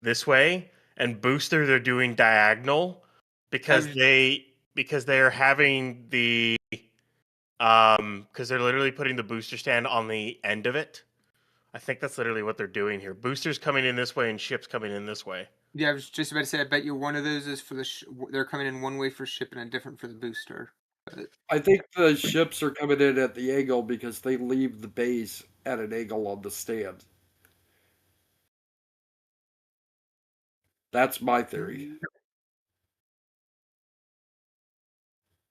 S2: this way, and booster they're doing diagonal because they're having the because they're literally putting the booster stand on the end of it. I think that's literally what they're doing here. Boosters coming in this way and ships coming in this way.
S6: Yeah, I was just about to say, I bet you one of those is for the they're coming in one way for ship and a different for the booster. But
S3: I think the ships are coming in at the angle because they leave the base at an angle on the stand. That's my theory.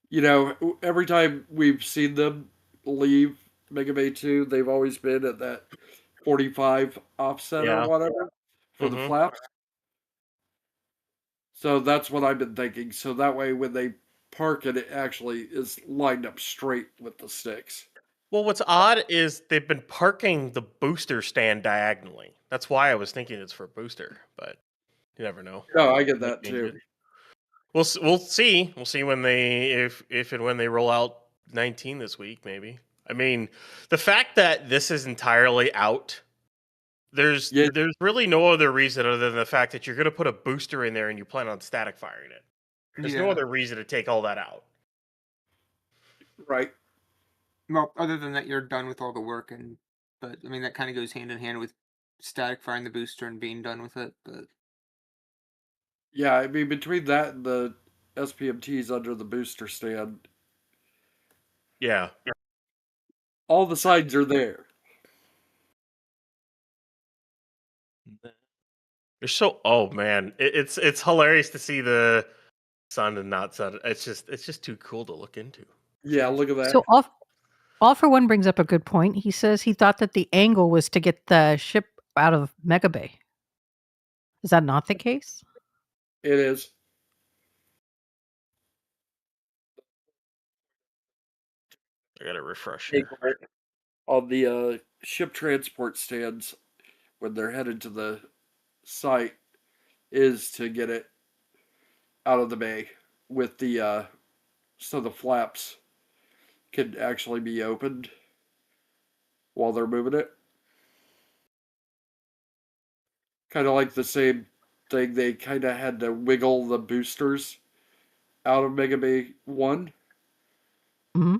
S3: You know, every time we've seen them leave Mega Bay 2, they've always been at that 45 offset
S2: Yeah.
S3: or whatever for the
S2: Mhm.
S3: flaps. So that's what I've been thinking. So that way, when they park it, it actually is lined up straight with the sticks.
S2: Well, what's odd is they've been parking the booster stand diagonally. That's why I was thinking it's for booster, but you never know.
S3: No, I get
S2: Might
S3: that
S2: change
S3: too.
S2: it. We'll see. We'll see when they if and when they roll out 19 this week. Maybe. I mean, the fact that this is entirely out, there's
S3: Yeah.
S2: there's really no other reason other than the fact that you're going to put a booster in there and you plan on static firing it. There's no
S6: yeah.
S2: other reason to take all that out.
S3: Right.
S6: Well, other than that, you're done with all the work, but I mean that kind of goes hand in hand with static firing the booster and being done with it. But
S3: Yeah, I mean, between that and the SPMTs under the booster stand,
S2: Yeah.
S3: all the signs are there.
S2: They're so. Oh man, it's hilarious to see the sun and not sun. It's just too cool to look into.
S3: Yeah, look at that.
S4: So all for one brings up a good point. He says he thought that the angle was to get the ship out of Mega Bay. Is that not the case?
S3: It is.
S2: I gotta refresh here.
S3: On the ship transport stands, when they're headed to the site, is to get it out of the bay with the so the flaps can actually be opened while they're moving it. Kind of like the same thing, they kind of had to wiggle the boosters out of Mega Bay 1
S4: hmm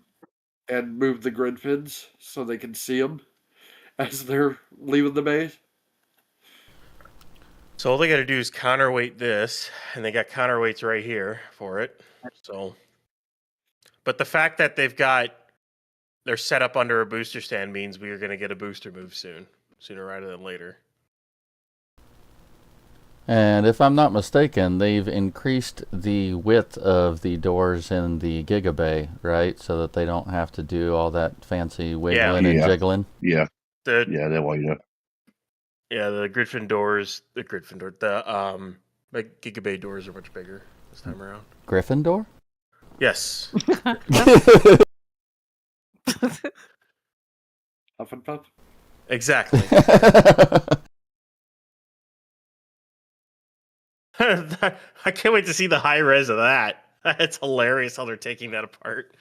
S3: and move the grid fins so they can see them as they're leaving the base.
S2: So all they got to do is counterweight this, and they got counterweights right here for it. So, but the fact that they're set up under a booster stand means we are going to get a booster move sooner rather than later.
S1: And if I'm not mistaken, they've increased the width of the doors in the Gigabay, right? So that they don't have to do all that fancy wiggling and
S8: Yeah.
S1: jiggling.
S8: Yeah,
S2: The
S8: they're wide up.
S2: yeah, the Gridfin doors, the Gigabay doors are much bigger this time around.
S1: Gryffindor?
S2: Yes.
S3: Huff and puff.
S2: Exactly. I can't wait to see the high res of that. It's hilarious how they're taking that apart.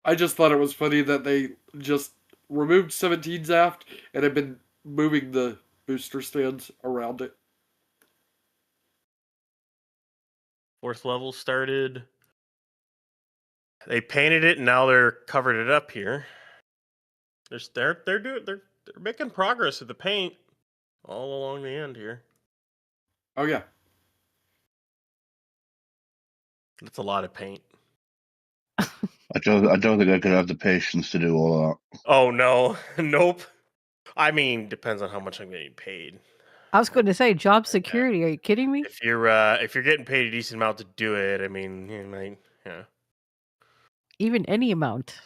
S3: I just thought it was funny that they just removed 17's aft and have been moving the booster stands around it.
S2: 4th level started. They painted it and now they're covered it up here. They're making progress with the paint all along the end here.
S3: Oh yeah.
S2: It's a lot of paint.
S8: I don't think I could have the patience to do all that.
S2: Oh no, nope. I mean, depends on how much I'm getting paid.
S4: I was going to say job security. Are you kidding me?
S2: If you're getting paid a decent amount to do it, I mean, you might, yeah.
S4: Even any amount.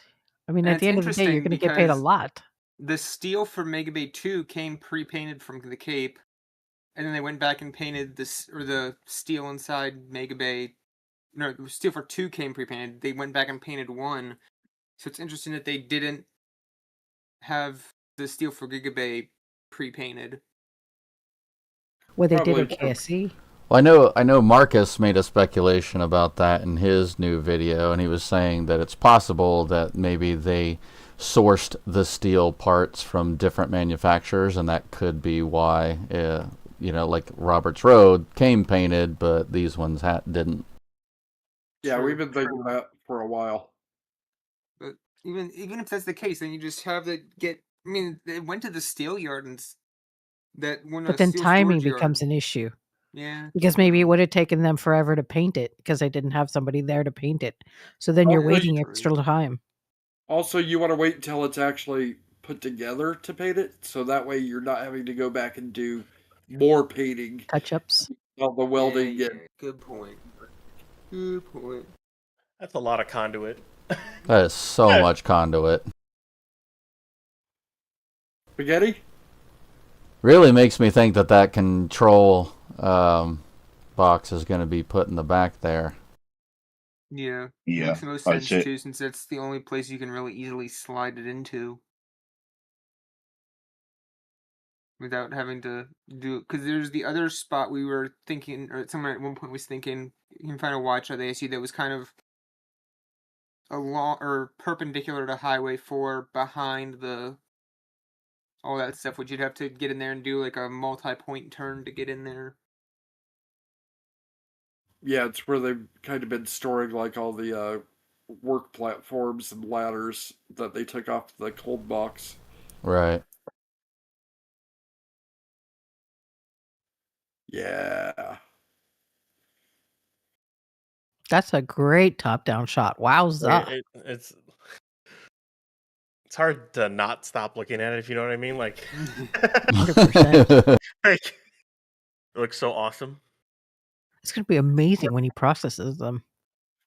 S4: I mean,
S6: And
S4: at the
S6: it's
S4: end of the day, you're
S6: interesting
S4: going to get paid a
S6: because
S4: lot.
S6: the steel for Mega Bay 2 came pre-painted from the Cape, and then they went back and painted the steel inside Mega Bay. No, the steel for 2 came pre-painted. They went back and painted 1. So it's interesting that they didn't have the steel for Giga Bay pre-painted.
S4: What they did
S3: Probably.
S4: at KSC.
S1: Well, I know Marcus made a speculation about that in his new video, and he was saying that it's possible that maybe they sourced the steel parts from different manufacturers, and that could be why, like Roberts Road came painted, but these ones didn't.
S3: Yeah,
S6: True,
S3: we've been thinking
S6: true.
S3: that for a while.
S6: But even if that's the case, then you just have to get. I mean, they went to the steel yard and that one
S4: But then
S6: steel
S4: timing
S6: storage yard.
S4: becomes an issue.
S6: Yeah.
S4: Because maybe it
S6: true.
S4: would have taken them forever to paint it because they didn't have somebody there to paint it. So then you're
S3: Also,
S4: waiting
S6: true.
S4: extra time.
S3: Also, you want to wait until it's actually put together to paint it, so that way you're not having to go back and do more painting,
S4: Touch ups.
S3: all the welding.
S6: Yeah,
S3: And
S6: good point. Good point.
S2: That's a lot of conduit.
S1: That is so much conduit.
S3: spaghetti.
S1: Really makes me think that control box is going to be put in the back there.
S6: Yeah.
S8: Yeah,
S6: Makes the most
S8: I'd
S6: sense
S8: say-
S6: too, since that's the only place you can really easily slide it into. Without having to do, because there's the other spot we were thinking, or someone at one point was thinking, you can find a watch at the ASU that was kind of along or perpendicular to Highway 4 behind all that stuff, which you'd have to get in there and do like a multi-point turn to get in there.
S3: Yeah, it's where they've kind of been storing like all the work platforms and ladders that they took off the cold box.
S1: Right.
S3: Yeah.
S4: That's a great top down shot. Wowza.
S2: It's hard to not stop looking at it, if you know what I mean. Like,
S4: 100%.
S2: like it looks so awesome.
S4: It's going to be amazing when he processes them.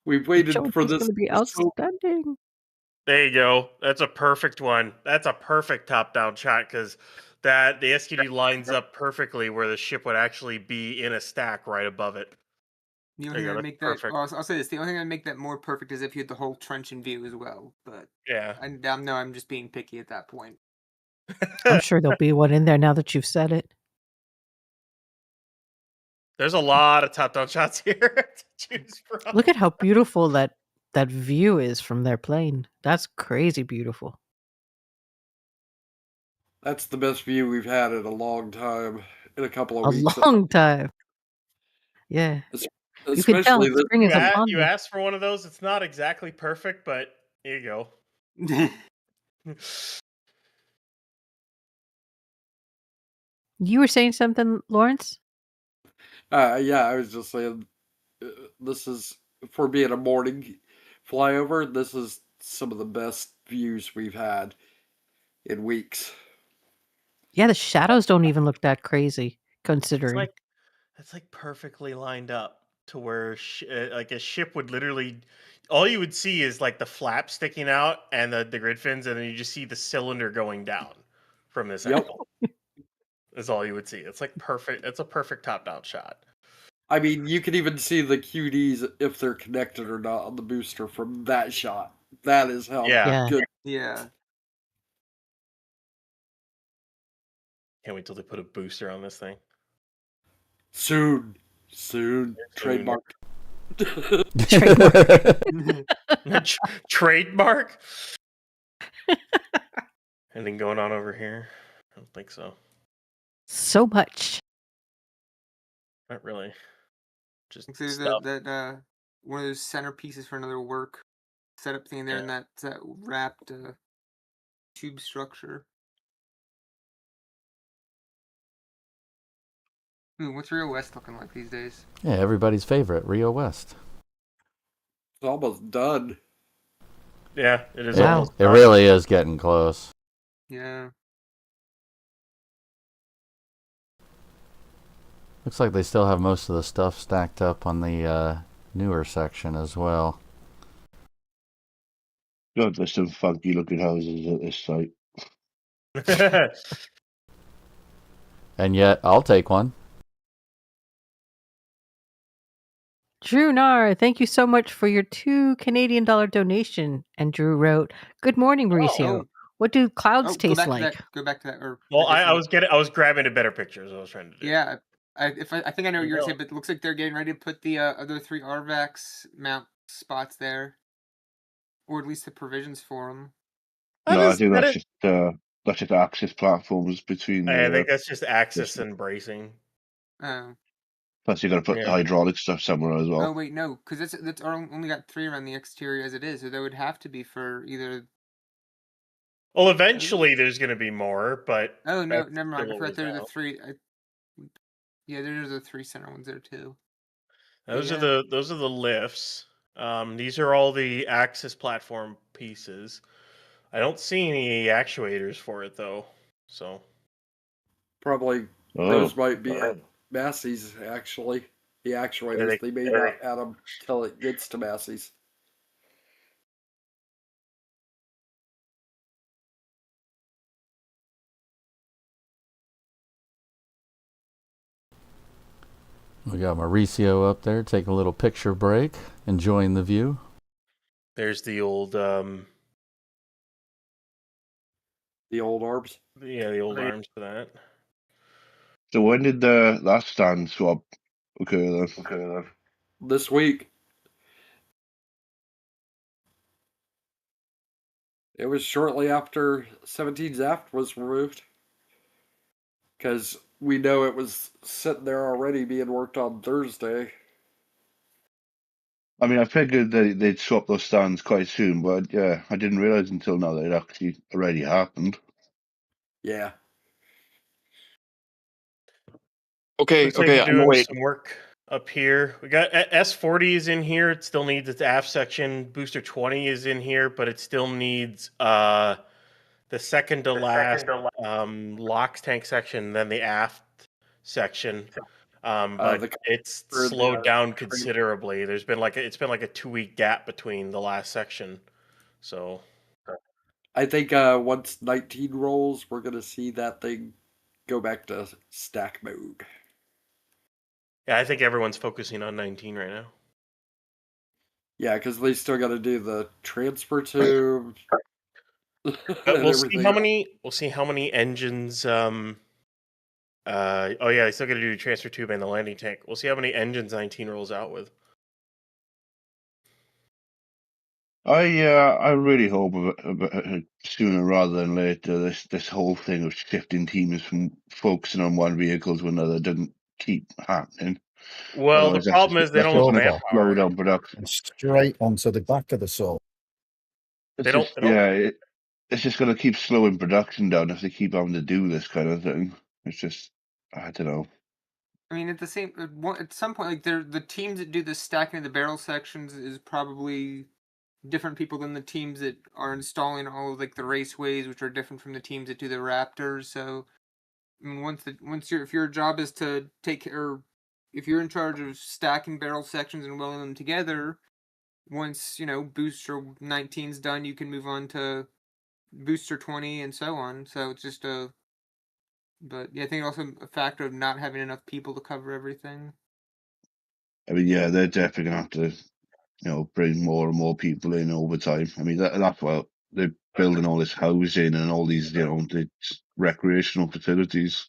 S3: We've
S4: The
S3: waited
S4: joke
S3: for
S4: is
S3: this
S4: going to be
S3: for so
S4: outstanding.
S2: There you go. That's a perfect one. That's a perfect top-down shot because the SQD lines up perfectly where the ship would actually be in a stack right above it.
S6: The
S2: There
S6: only
S2: you
S6: thing
S2: go,
S6: that
S2: that's
S6: make that,
S2: perfect.
S6: I'll say this: the only thing that make that more perfect is if you had the whole trench in view as well. But
S2: Yeah.
S6: I know I'm just being picky at that point.
S4: I'm sure there'll be one in there now that you've said it.
S2: There's a lot of top-down shots here to choose from.
S4: Look at how beautiful that view is from their plane. That's crazy beautiful.
S3: That's the best view we've had in a long time. In a couple of
S4: A
S3: weeks.
S4: long time. Yeah. You can tell
S3: Especially this.
S4: spring is upon
S2: You
S4: me.
S2: asked for one of those. It's not exactly perfect, but here you go.
S4: You were saying something, Lawrence?
S3: Yeah, I was just saying, this is, for being a morning flyover, this is some of the best views we've had in weeks.
S4: Yeah, the shadows don't even look that crazy, considering.
S2: It's like perfectly lined up to where like a ship would literally, all you would see is like the flap sticking out and the grid fins, and then you just see the cylinder going down from this
S3: Yep.
S2: angle. Is all you would see. It's like perfect. It's a perfect top-down shot.
S3: I mean, you can even see the QDs if they're connected or not on the booster from that shot. That is how
S2: Yeah.
S3: good.
S6: Yeah.
S2: Can't wait till they put a booster on this thing.
S3: Soon. Trademark.
S2: Trademark? Anything going on over here? I don't think so.
S4: So much.
S2: Not really. Just
S6: There's
S2: stuff.
S6: that one of those centerpieces for another work setup thing in there, and that wrapped tube structure. Ooh, what's Rio West looking like these days?
S1: Yeah, everybody's favorite, Rio West.
S3: It's almost done.
S2: Yeah, it is.
S4: Wow.
S2: Almost
S1: It
S2: done.
S1: really is getting close.
S6: Yeah.
S1: Looks like they still have most of the stuff stacked up on the newer section as well.
S8: God, there's some funky looking houses at this site.
S1: And yet, I'll take one.
S4: Drew Nar, thank you so much for your $2 Canadian donation. And Drew wrote, "Good morning, Mauricio.
S6: Oh.
S4: What do clouds taste
S6: go back
S4: like?"
S6: To that. Go back to that. Or
S2: well, I was grabbing a better picture, is what I was trying to do.
S6: Yeah, I think I know what you're gonna say, but it looks like they're getting ready to put the other 3 RVAX mount spots there, or at least the provisions for them.
S8: No, I think that's just access platforms between.
S2: I think that's just access and bracing.
S6: Oh.
S8: Plus, you got to put the hydraulic stuff somewhere as well.
S6: Oh wait, no, because that's only got 3 around the exterior as it is, so that would have to be for either.
S2: Well, eventually there's going to be more, but
S6: oh no, never mind. I forgot there were the 3. Yeah, there's the 3 center ones there too.
S2: Those are the lifts. These are all the access platform pieces. I don't see any actuators for it though, so
S3: probably those might be at Massey's. Actually, the actuators they may not add them till it gets to Massey's.
S1: We got Mauricio up there taking a little picture break, enjoying the view.
S2: There's the old
S3: arms.
S2: Yeah, the old arms for that.
S8: So when did that stand swap occur then?
S3: This week. It was shortly after 17 Zaft was removed. Because we know it was sitting there already being worked on Thursday.
S8: I mean, I figured they'd swap those stands quite soon, but yeah, I didn't realize until now that it actually already happened.
S3: Yeah.
S2: Okay, I'm doing some work up here. We got S40 is in here. It still needs its aft section. Booster 20 is in here, but it still needs the second to last LOX tank section, then the aft section. But it's slowed down considerably. It's been like a 2-week gap between the last section. So
S3: I think once 19 rolls, we're going to see that thing go back to stack mode.
S2: yeah, I think everyone's focusing on 19 right now.
S3: Yeah, because they still got to do the transfer tube.
S2: We'll see how many engines. Oh yeah, they still got to do the transfer tube and the landing tank. We'll see how many engines 19 rolls out with.
S8: I really hope sooner rather than later this whole thing of shifting teams from focusing on one vehicle to another doesn't keep happening.
S2: Well, the problem is they don't have the manpower.
S8: Slow down production.
S10: Straight onto the back of the saw.
S8: It's just going to keep slowing production down if they keep having to do this kind of thing. It's just, I don't know.
S6: I mean, at some point, like the teams that do the stacking of the barrel sections is probably different people than the teams that are installing all of like the raceways, which are different from the teams that do the Raptors. So, I mean, if your job is to take care, if you're in charge of stacking barrel sections and welding them together, once booster 19's done, you can move on to booster 20 and so on. So it's just but yeah, I think also a factor of not having enough people to cover everything.
S8: I mean, yeah, they're definitely gonna have to, bring more and more people in over time. I mean, that's why they're building all this housing and all these, these recreational facilities.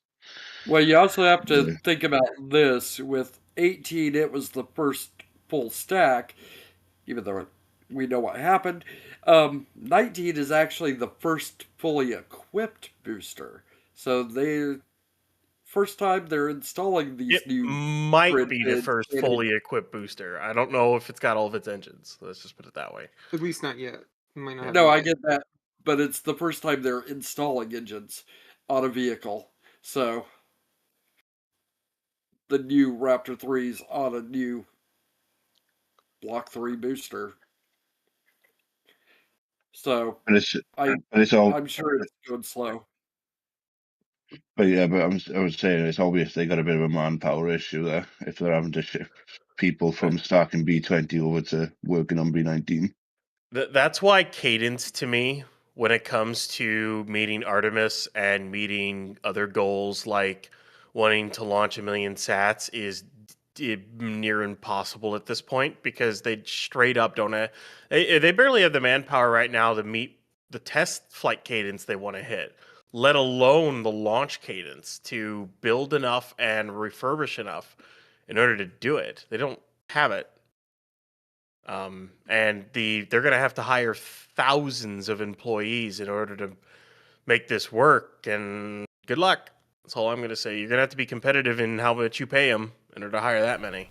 S3: Well, you also have to
S8: Yeah.
S3: think about this. With 18, it was the first full stack, even though we know what happened. 19 is actually the first fully equipped booster. So they first time they're installing these
S2: It
S3: new
S2: might be the
S3: printed
S2: first fully equipped booster. I don't know if it's got all of its engines. Let's just put it that way.
S6: At least not yet. It might not have
S3: No,
S6: them
S3: I
S6: yet.
S3: get that, but it's the first time they're installing engines on a vehicle. So the new Raptor 3's on a new Block 3 booster. So
S8: But it's
S3: I
S8: but it's all
S3: I'm sure it's going slow.
S8: but yeah, but I was saying it's obvious they got a bit of a manpower issue there if they're having to shift people from stacking B20 over to working on B19.
S2: That's why cadence to me, when it comes to meeting Artemis and meeting other goals like wanting to launch 1,000,000 sats, is near impossible at this point because they straight up don't have, they barely have the manpower right now to meet the test flight cadence they want to hit, let alone the launch cadence to build enough and refurbish enough in order to do it. They don't have it. And they're going to have to hire thousands of employees in order to make this work. And good luck. That's all I'm going to say. You're going to have to be competitive in how much you pay them in order to hire that many.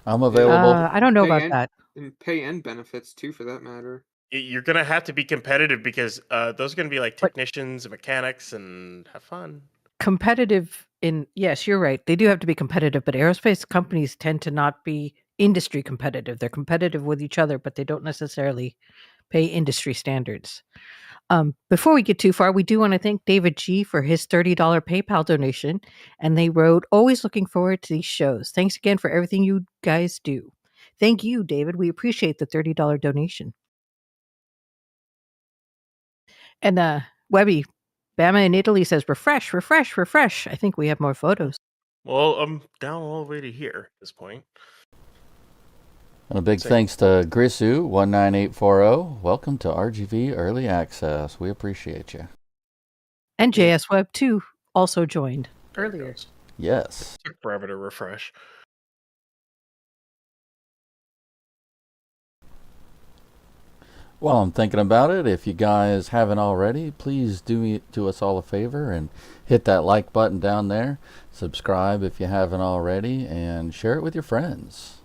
S1: I'm available.
S4: I don't know about that.
S6: And pay and benefits too, for that matter.
S2: You're going to have to be competitive because those are going to be like
S4: But-
S2: technicians and mechanics, and have fun.
S4: Competitive in yes, you're right. They do have to be competitive, but aerospace companies tend to not be industry competitive. They're competitive with each other, but they don't necessarily pay industry standards. Before we get too far, we do want to thank David G for his $30 PayPal donation. And they wrote, always looking forward to these shows. Thanks again for everything you guys do. Thank you, David. We appreciate the $30 donation. And Webby, Bama in Italy says, refresh, refresh, refresh. I think we have more photos.
S2: Well, I'm down all the way to here at this point.
S1: And a big
S2: Say-
S1: thanks to Grisu19840. Welcome to RGV Early Access. We appreciate you.
S4: And JS Web 2 also joined
S2: There it
S4: earlier.
S2: goes.
S1: Yes.
S2: Took forever to refresh.
S1: While I'm thinking about it, if you guys haven't already, please do us all a favor and hit that like button down there. Subscribe if you haven't already, and share it with your friends.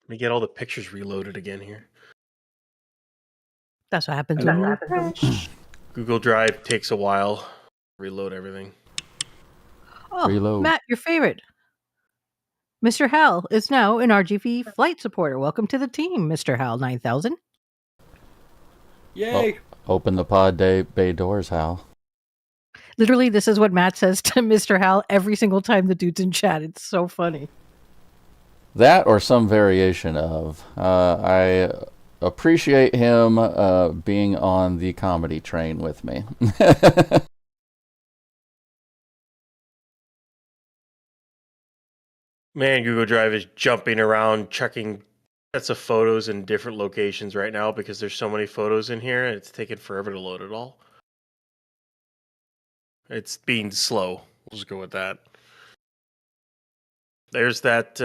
S2: Let me get all the pictures reloaded again here.
S4: That's what happens when you refresh.
S2: Google Drive takes a while. Reload everything.
S4: Oh,
S1: Reload.
S4: Matt, your favorite. Mr. Hal is now an RGV flight supporter. Welcome to the team, Mr. Hal 9000.
S3: Yay!
S1: Open the pod bay doors, Hal.
S4: Literally, this is what Matt says to Mr. Hal every single time the dude's in chat. It's so funny.
S1: That or some variation of. I appreciate him being on the comedy train with me.
S2: Man, Google Drive is jumping around, checking sets of photos in different locations right now because there's so many photos in here and it's taking forever to load it all. It's being slow. We'll just go with that. There's that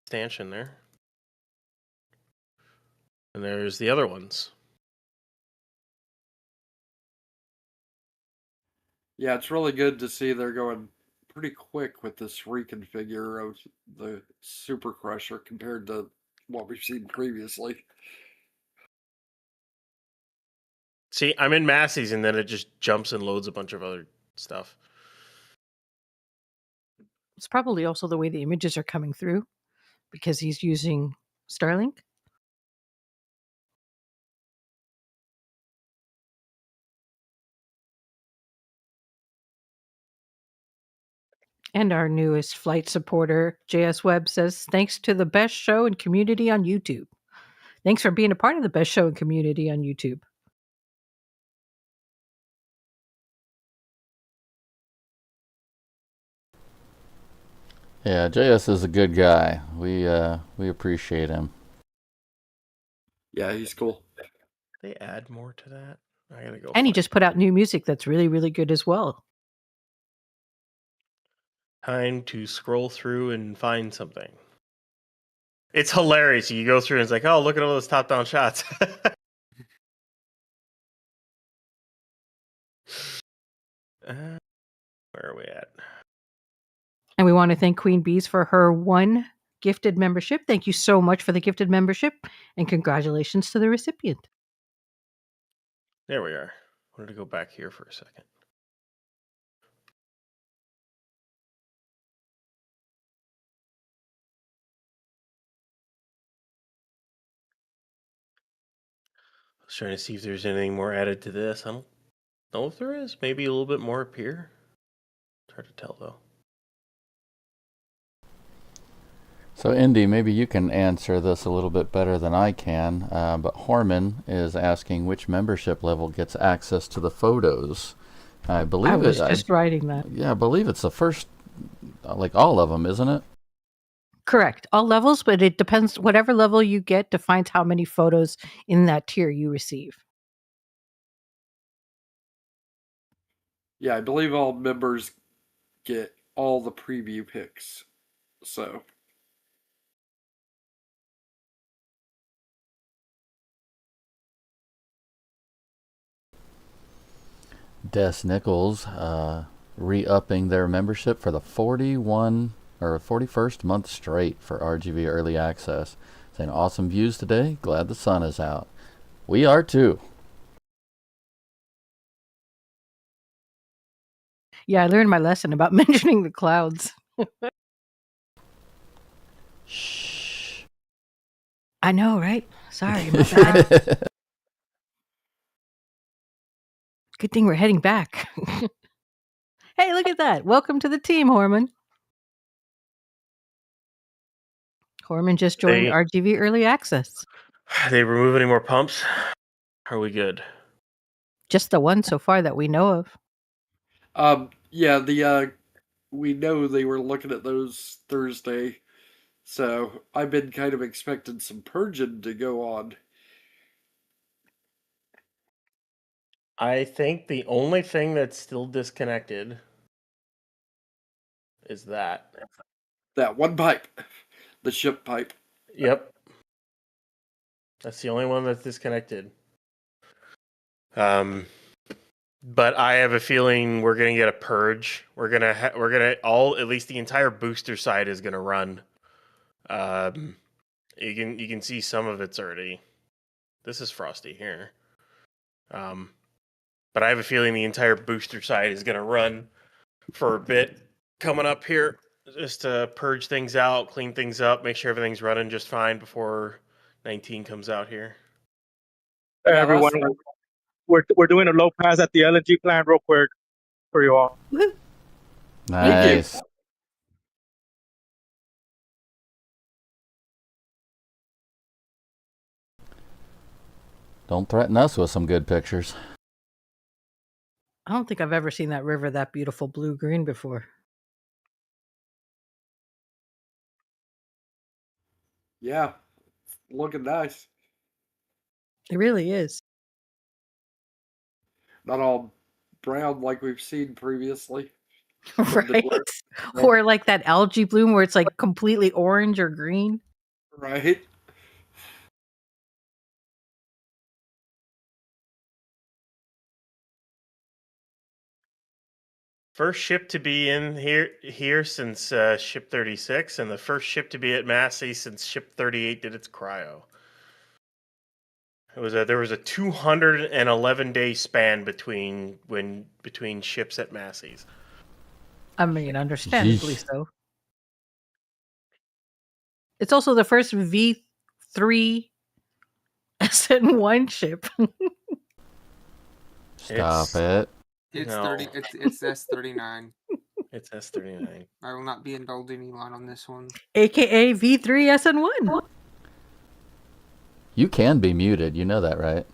S2: stanchion there. And there's the other ones.
S3: Yeah, it's really good to see they're going pretty quick with this reconfigure of the Super Crusher compared to what we've seen previously.
S2: See, I'm in Massey's and then it just jumps and loads a bunch of other stuff.
S4: It's probably also the way the images are coming through because he's using Starlink. And our newest flight supporter, JS Webb, says, thanks to the best show and community on YouTube. Thanks for being a part of the best show and community on YouTube.
S1: Yeah, JS is a good guy. We appreciate him.
S3: Yeah, he's cool.
S2: They add more to that. I gotta go.
S4: And he
S2: find
S4: just put out new music that's really, really good as well.
S2: time to scroll through and find something. It's hilarious. You go through and it's like, oh, look at all those top-down shots. Where are we at?
S4: And we want to thank Queen Bees for her 1 gifted membership. Thank you so much for the gifted membership, and congratulations to the recipient.
S2: There we are. I wanted to go back here for a second. I was trying to see if there's anything more added to this. I don't know if there is. Maybe a little bit more up here. It's hard to tell, though.
S1: So, Indy, maybe you can answer this a little bit better than I can. But Horman is asking which membership level gets access to the photos. I believe
S4: I was
S1: it.
S4: just writing that.
S1: Yeah, I believe it's the first, like all of them, isn't it?
S4: Correct. All levels, but it depends. Whatever level you get defines how many photos in that tier you receive.
S3: Yeah, I believe all members get all the preview pics. So,
S1: Des Nichols re-upping their membership for the 41st month straight for RGB Early Access. Saying awesome views today. Glad the sun is out. We are too.
S4: Yeah, I learned my lesson about mentioning the clouds.
S1: Shh.
S4: I know, right? Sorry, my bad. Good thing we're heading back. Hey, look at that. Welcome to the team, Horman. Horman just joined RGV Early Access.
S2: They remove any more pumps? Are we good?
S4: Just the one so far that we know of.
S3: Yeah, we know they were looking at those Thursday, so I've been kind of expecting some purging to go on.
S2: I think the only thing that's still disconnected is that.
S3: That one pipe, the ship pipe.
S2: Yep. That's the only one that's disconnected. But I have a feeling we're gonna get a purge. We're gonna at least the entire booster side is gonna run. You can see some of it's already. This is frosty here. But I have a feeling the entire booster side is gonna run for a bit coming up here, just to purge things out, clean things up, make sure everything's running just fine before 19 comes out here.
S5: Hey,
S3: Yeah,
S5: everyone, we're doing a low pass at the LNG plant real quick for you all.
S1: Nice. Don't threaten us with some good pictures.
S4: I don't think I've ever seen that river that beautiful blue-green before.
S3: Yeah, looking nice.
S4: It really is.
S3: Not all brown like we've seen previously.
S4: Right? Or like that algae bloom where it's like completely orange or green.
S3: Right.
S2: First ship to be in here since ship 36, and the first ship to be at Massey since ship 38 did its cryo. There was a 211-day span between ships at Massey's.
S4: I mean, understandably so. It's also the first V3 SN1 ship.
S1: Stop it.
S6: It's
S2: No.
S6: 30. It's S39.
S2: It's S39.
S6: I will not be indulging Elon on this one.
S4: AKA V3 SN1.
S1: You can be muted. You know that, right?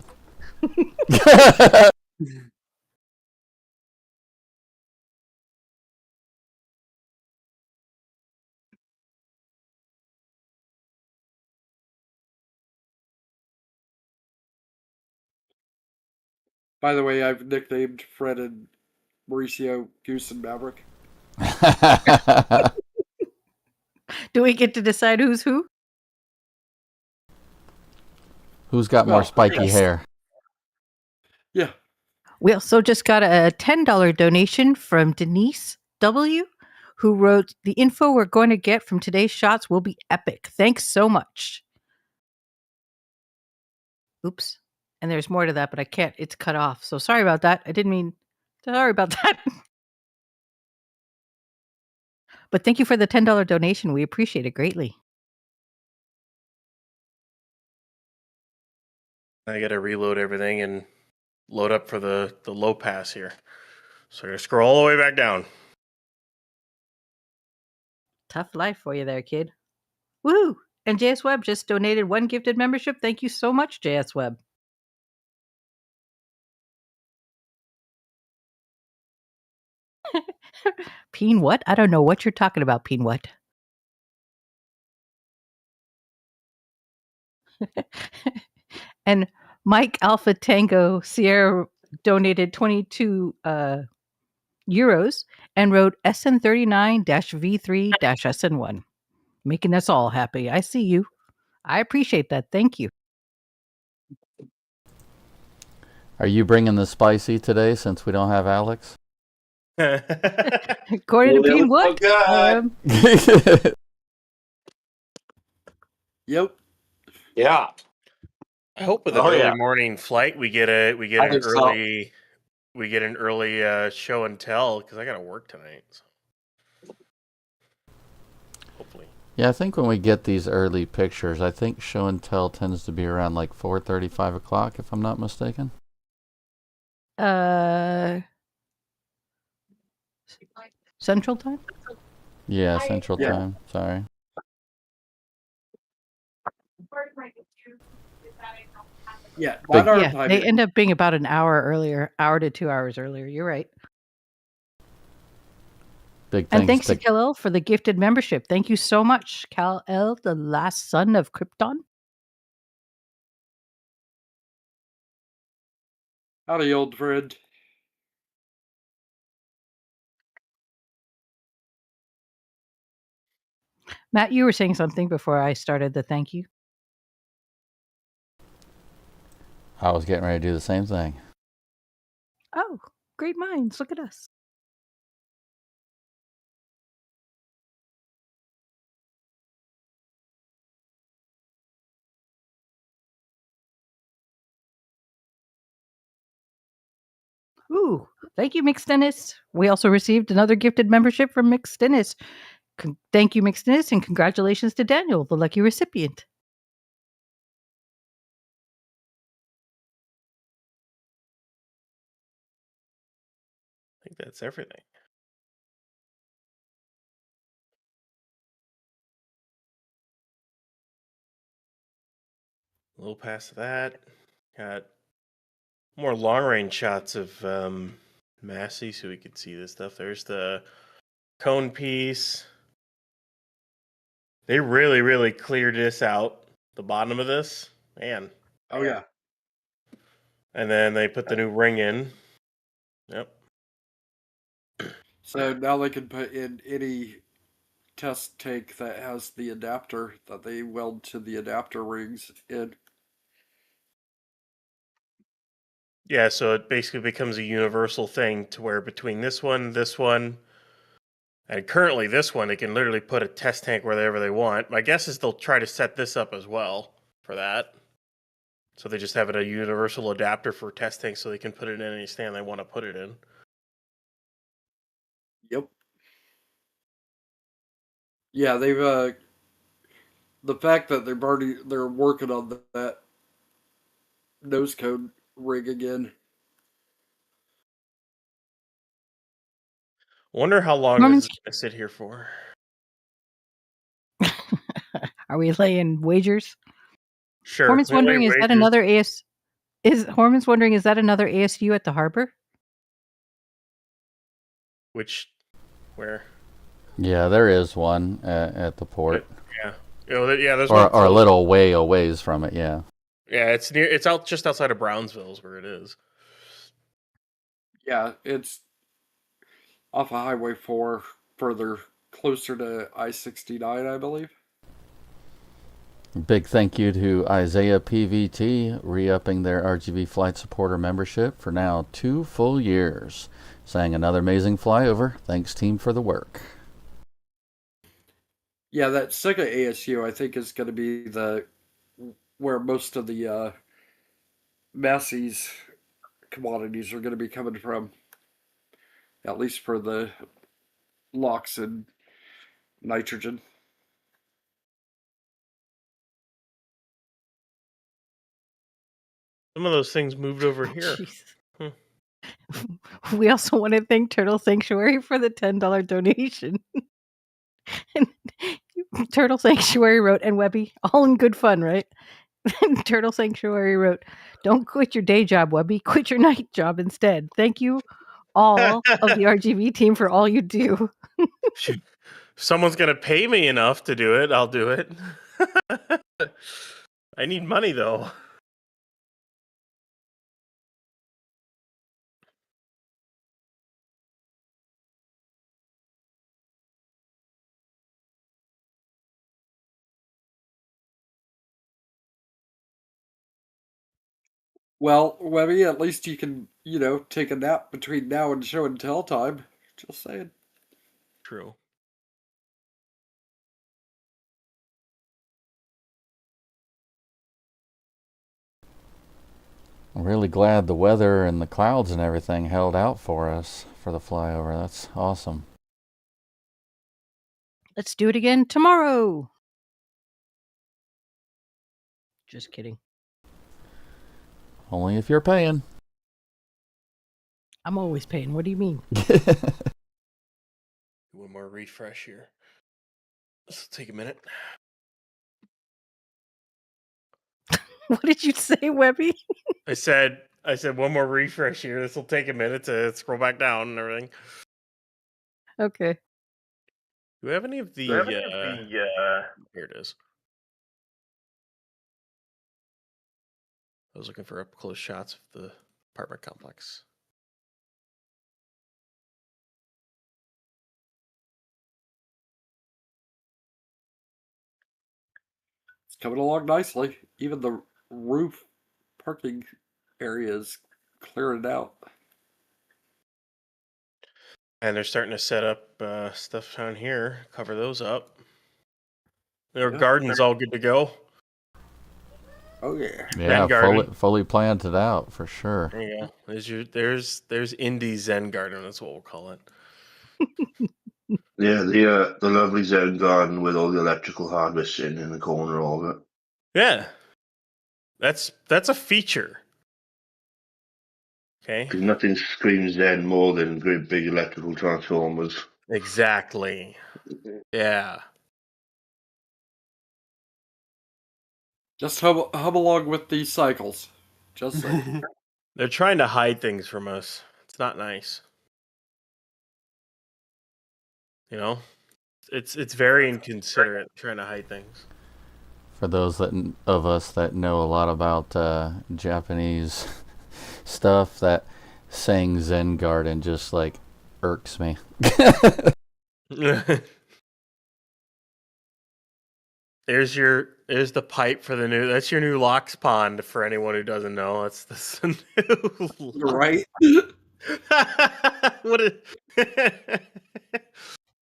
S3: By the way, I've nicknamed Fred and Mauricio Goose and Maverick.
S4: Do we get to decide who's who?
S1: Who's got more
S3: Well,
S1: spiky
S3: yes.
S1: hair?
S3: Yeah.
S4: We also just got a $10 donation from Denise W., who wrote, "The info we're going to get from today's shots will be epic. Thanks so much." Oops. And there's more to that, but I can't. It's cut off. So sorry about that. I didn't mean. Sorry about that. But thank you for the $10 donation. We appreciate it greatly.
S2: I got to reload everything and load up for the low pass here. So I'm going to scroll all the way back down.
S4: Tough life for you there, kid. Woo! And JS Webb just donated 1 gifted membership. Thank you so much, JS Webb. Peen what? I don't know what you're talking about, Peen what? And Mike Alpha Tango Sierra donated 22 euros and wrote SN39-V3-SN1, making us all happy. I see you. I appreciate that. Thank you.
S1: Are you bringing the spicy today since we don't have Alex?
S4: According to Peen what?
S3: Yep.
S11: Yeah.
S2: I hope with an early morning flight we get an early show and tell because I got to work tonight. So. Hopefully.
S1: Yeah, I think when we get these early pictures, I think show and tell tends to be around like 4:30, 5 o'clock, if I'm not mistaken.
S4: Central time?
S1: Yeah, Central Time. Sorry.
S3: Yeah,
S4: they end up being about an hour to 2 hours earlier. You're right.
S1: Big
S4: and thanks to Kal-El for the gifted membership. Thank you so much, Kal-El, the last son of Krypton.
S3: Howdy, old friend.
S4: Matt, you were saying something before I started the thank you.
S1: I was getting ready to do the same thing.
S4: Oh, great minds. Look at us. Ooh, thank you, Mix Dennis. We also received another gifted membership from Mix Dennis. Thank you, Mix Dennis, and congratulations to Daniel, the lucky recipient.
S2: I think that's everything. A little past that, got more long-range shots of Massey so we could see this stuff. There's the cone piece. They really, really cleared this out, the bottom of this. Man.
S3: Oh, yeah.
S2: And then they put the new ring in. Yep.
S3: So now they can put in any test tank that has the adapter that they weld to the adapter rings in.
S2: Yeah, so it basically becomes a universal thing to where between this one, and currently this one, they can literally put a test tank wherever they want. My guess is they'll try to set this up as well for that. So they just have it a universal adapter for test tanks so they can put it in any stand they want to put it in.
S3: Yep. Yeah, they've the fact that they're working on that nose cone rig again.
S2: Wonder how long this is going to sit here for.
S4: Are we laying wagers?
S2: Sure.
S4: Horman's wondering, is that another Horman's wondering, is that another ASU at the harbor?
S2: Where?
S1: Yeah, there is one at the port.
S2: Yeah. There's
S1: one.
S2: Or
S1: a little way away from it, yeah.
S2: Yeah, it's just outside of Brownsville is where it is.
S3: Yeah, it's off of Highway 4, further closer to I-69, I believe.
S1: Big thank you to Isaiah PVT, re-upping their RGV Flight Supporter membership for now 2 full years. Saying another amazing flyover. Thanks, team, for the work.
S3: Yeah, that second ASU, I think, is going to be where most of the Massey's commodities are going to be coming from, at least for the LOX and nitrogen.
S2: Some of those things moved over here.
S4: Jeez. We also want to thank Turtle Sanctuary for the $10 donation. And Turtle Sanctuary wrote, and Webby, all in good fun, right? Turtle Sanctuary wrote, "Don't quit your day job, Webby. Quit your night job instead. Thank you, all of the RGV team, for all you do."
S2: Shoot. Someone's gonna pay me enough to do it. I'll do it. I need money though.
S3: Well, Webby, at least you can, take a nap between now and show and tell time. Just saying.
S2: True.
S1: I'm really glad the weather and the clouds and everything held out for us for the flyover. That's awesome.
S4: Let's do it again tomorrow. Just kidding.
S1: Only if you're paying.
S4: I'm always paying. What do you mean?
S2: One more refresh here. This will take a minute.
S4: What did you say, Webby?
S2: I said one more refresh here. This will take a minute to scroll back down and everything.
S4: Okay.
S2: Do we have any of the? Here it is. I was looking for up close shots of the apartment complex.
S3: It's coming along nicely. Even the roof parking area is clearing out.
S2: And they're starting to set up stuff down here. Cover those up. Their
S3: Yeah.
S2: garden's all good to go.
S3: Oh yeah.
S1: Yeah,
S2: Zen garden.
S1: fully planted out for sure.
S2: There you go. There's Indie Zen garden. That's what we'll call it.
S8: Yeah, the lovely Zen garden with all the electrical hardware sitting in the corner of it.
S2: Yeah, that's a feature. Okay.
S8: Because nothing screams Zen more than great big electrical transformers.
S2: Exactly. Yeah.
S3: Just hum along with these cycles. Just saying.
S2: They're trying to hide things from us. It's not nice. You know, it's very inconsiderate trying to hide things.
S1: For those of us that know a lot about Japanese stuff, that saying Zen garden just like irks me.
S2: There's the pipe for that's your new LOX pond for anyone who doesn't know. That's the new
S3: Right?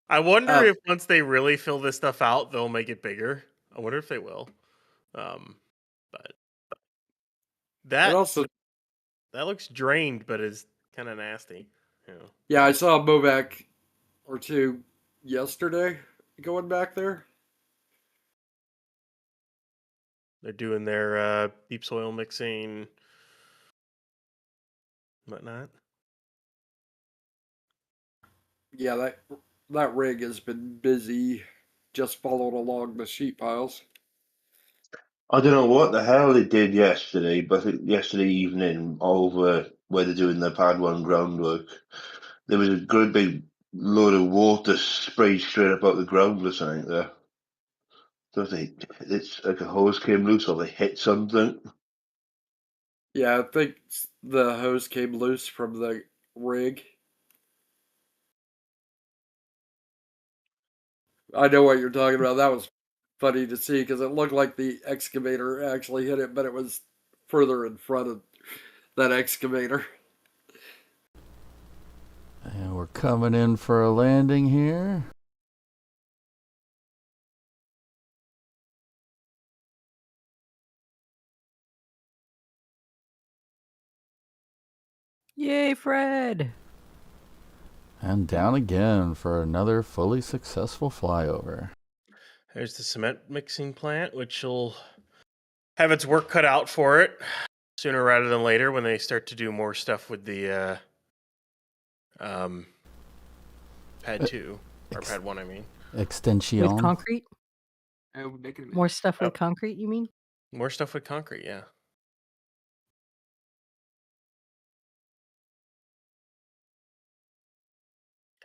S2: I wonder if once they really fill this stuff out, they'll make it bigger. I wonder if they will. But that looks drained, but is kind of nasty.
S3: Yeah, I saw a Movac or two yesterday going back there.
S2: They're doing their deep soil mixing, whatnot.
S3: Yeah, that rig has been busy just following along the sheet piles.
S8: I don't know what the hell they did yesterday, but yesterday evening over where they're doing the pad one groundwork, there was a great big load of water sprayed straight up out the ground or something there. So it's like a hose came loose or they hit something.
S3: Yeah, I think the hose came loose from the rig. I know what you're talking about. That was funny to see because it looked like the excavator actually hit it, but it was further in front of that excavator.
S1: And we're coming in for a landing here.
S4: Yay, Fred!
S1: And down again for another fully successful flyover.
S2: There's the cement mixing plant, which will have its work cut out for it sooner rather than later when they start to do more stuff with the pad 2 or pad 1, I mean.
S1: Extension.
S4: With concrete?
S6: Oh, they can
S4: More stuff with concrete, you mean?
S2: More stuff with concrete, yeah.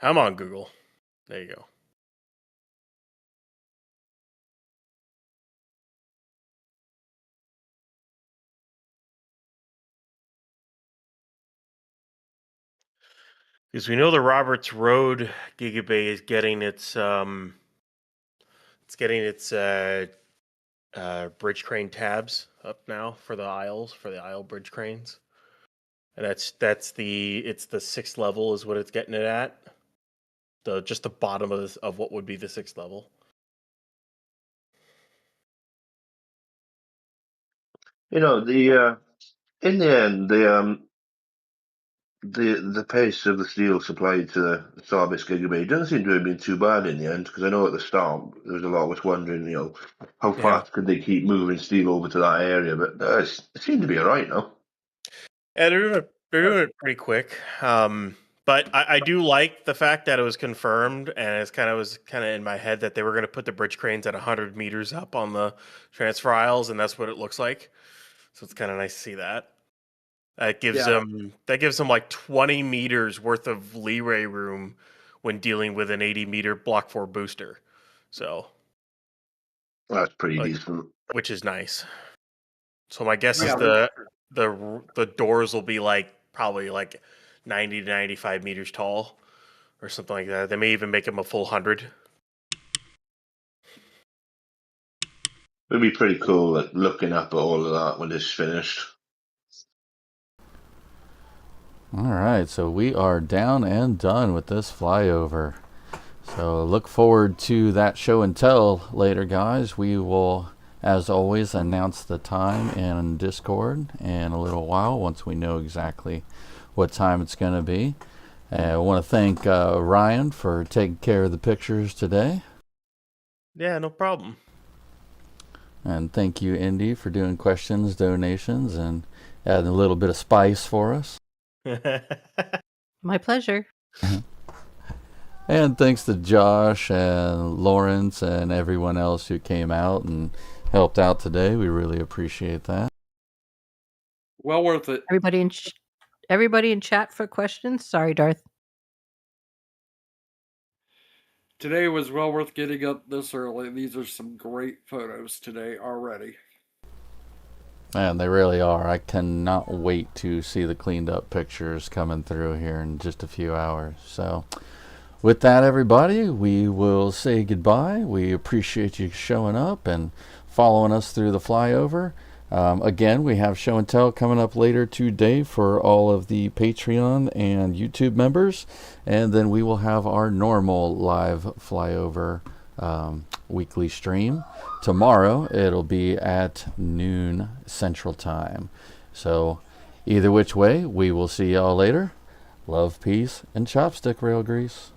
S2: Come on, Google. There you go. Because we know the Roberts Road Gigabay is getting its bridge crane tabs up now for the aisle bridge cranes, and it's the 6th level is what it's getting it at. Just the bottom of what would be the 6th level.
S8: You know, in the end, the pace of the steel supplied to the Starbase Gigabay doesn't seem to have been too bad in the end, because I know at the start there was a lot of us wondering, how fast could they keep moving steel over to that area, but it seemed to be all right now.
S2: Yeah, they're doing it pretty quick. But I do like the fact that it was confirmed, and was kind of in my head that they were going to put the bridge cranes at 100 meters up on the transfer aisles, and that's what it looks like. So it's kind of nice to see that. That gives them like 20 meters worth of leeway room when dealing with an 80-meter Block 4 booster. So
S8: that's pretty decent,
S2: which is nice. So my guess is the doors will be probably 90 to 95 meters tall or something like that. They may even make them a full 100.
S8: It'd be pretty cool looking up at all of that when it's finished.
S1: All right, so we are down and done with this flyover. So look forward to that show and tell later, guys. We will, as always, announce the time in Discord in a little while once we know exactly what time it's going to be. I want to thank Ryan for taking care of the pictures today.
S2: Yeah, no problem.
S1: And thank you, Indy, for doing questions, donations, and adding a little bit of spice for us.
S4: My pleasure.
S1: And thanks to Josh and Lawrence and everyone else who came out and helped out today. We really appreciate that.
S3: Well worth it.
S4: Everybody in chat for questions. Sorry, Darth.
S3: Today was well worth getting up this early. These are some great photos today already.
S1: And they really are. I cannot wait to see the cleaned up pictures coming through here in just a few hours. So with that, everybody, we will say goodbye. We appreciate you showing up and following us through the flyover. Again, we have show and tell coming up later today for all of the Patreon and YouTube members. And then we will have our normal live flyover weekly stream. Tomorrow, it'll be at noon Central Time. So either which way, we will see y'all later. Love, peace, and chopstick rail grease.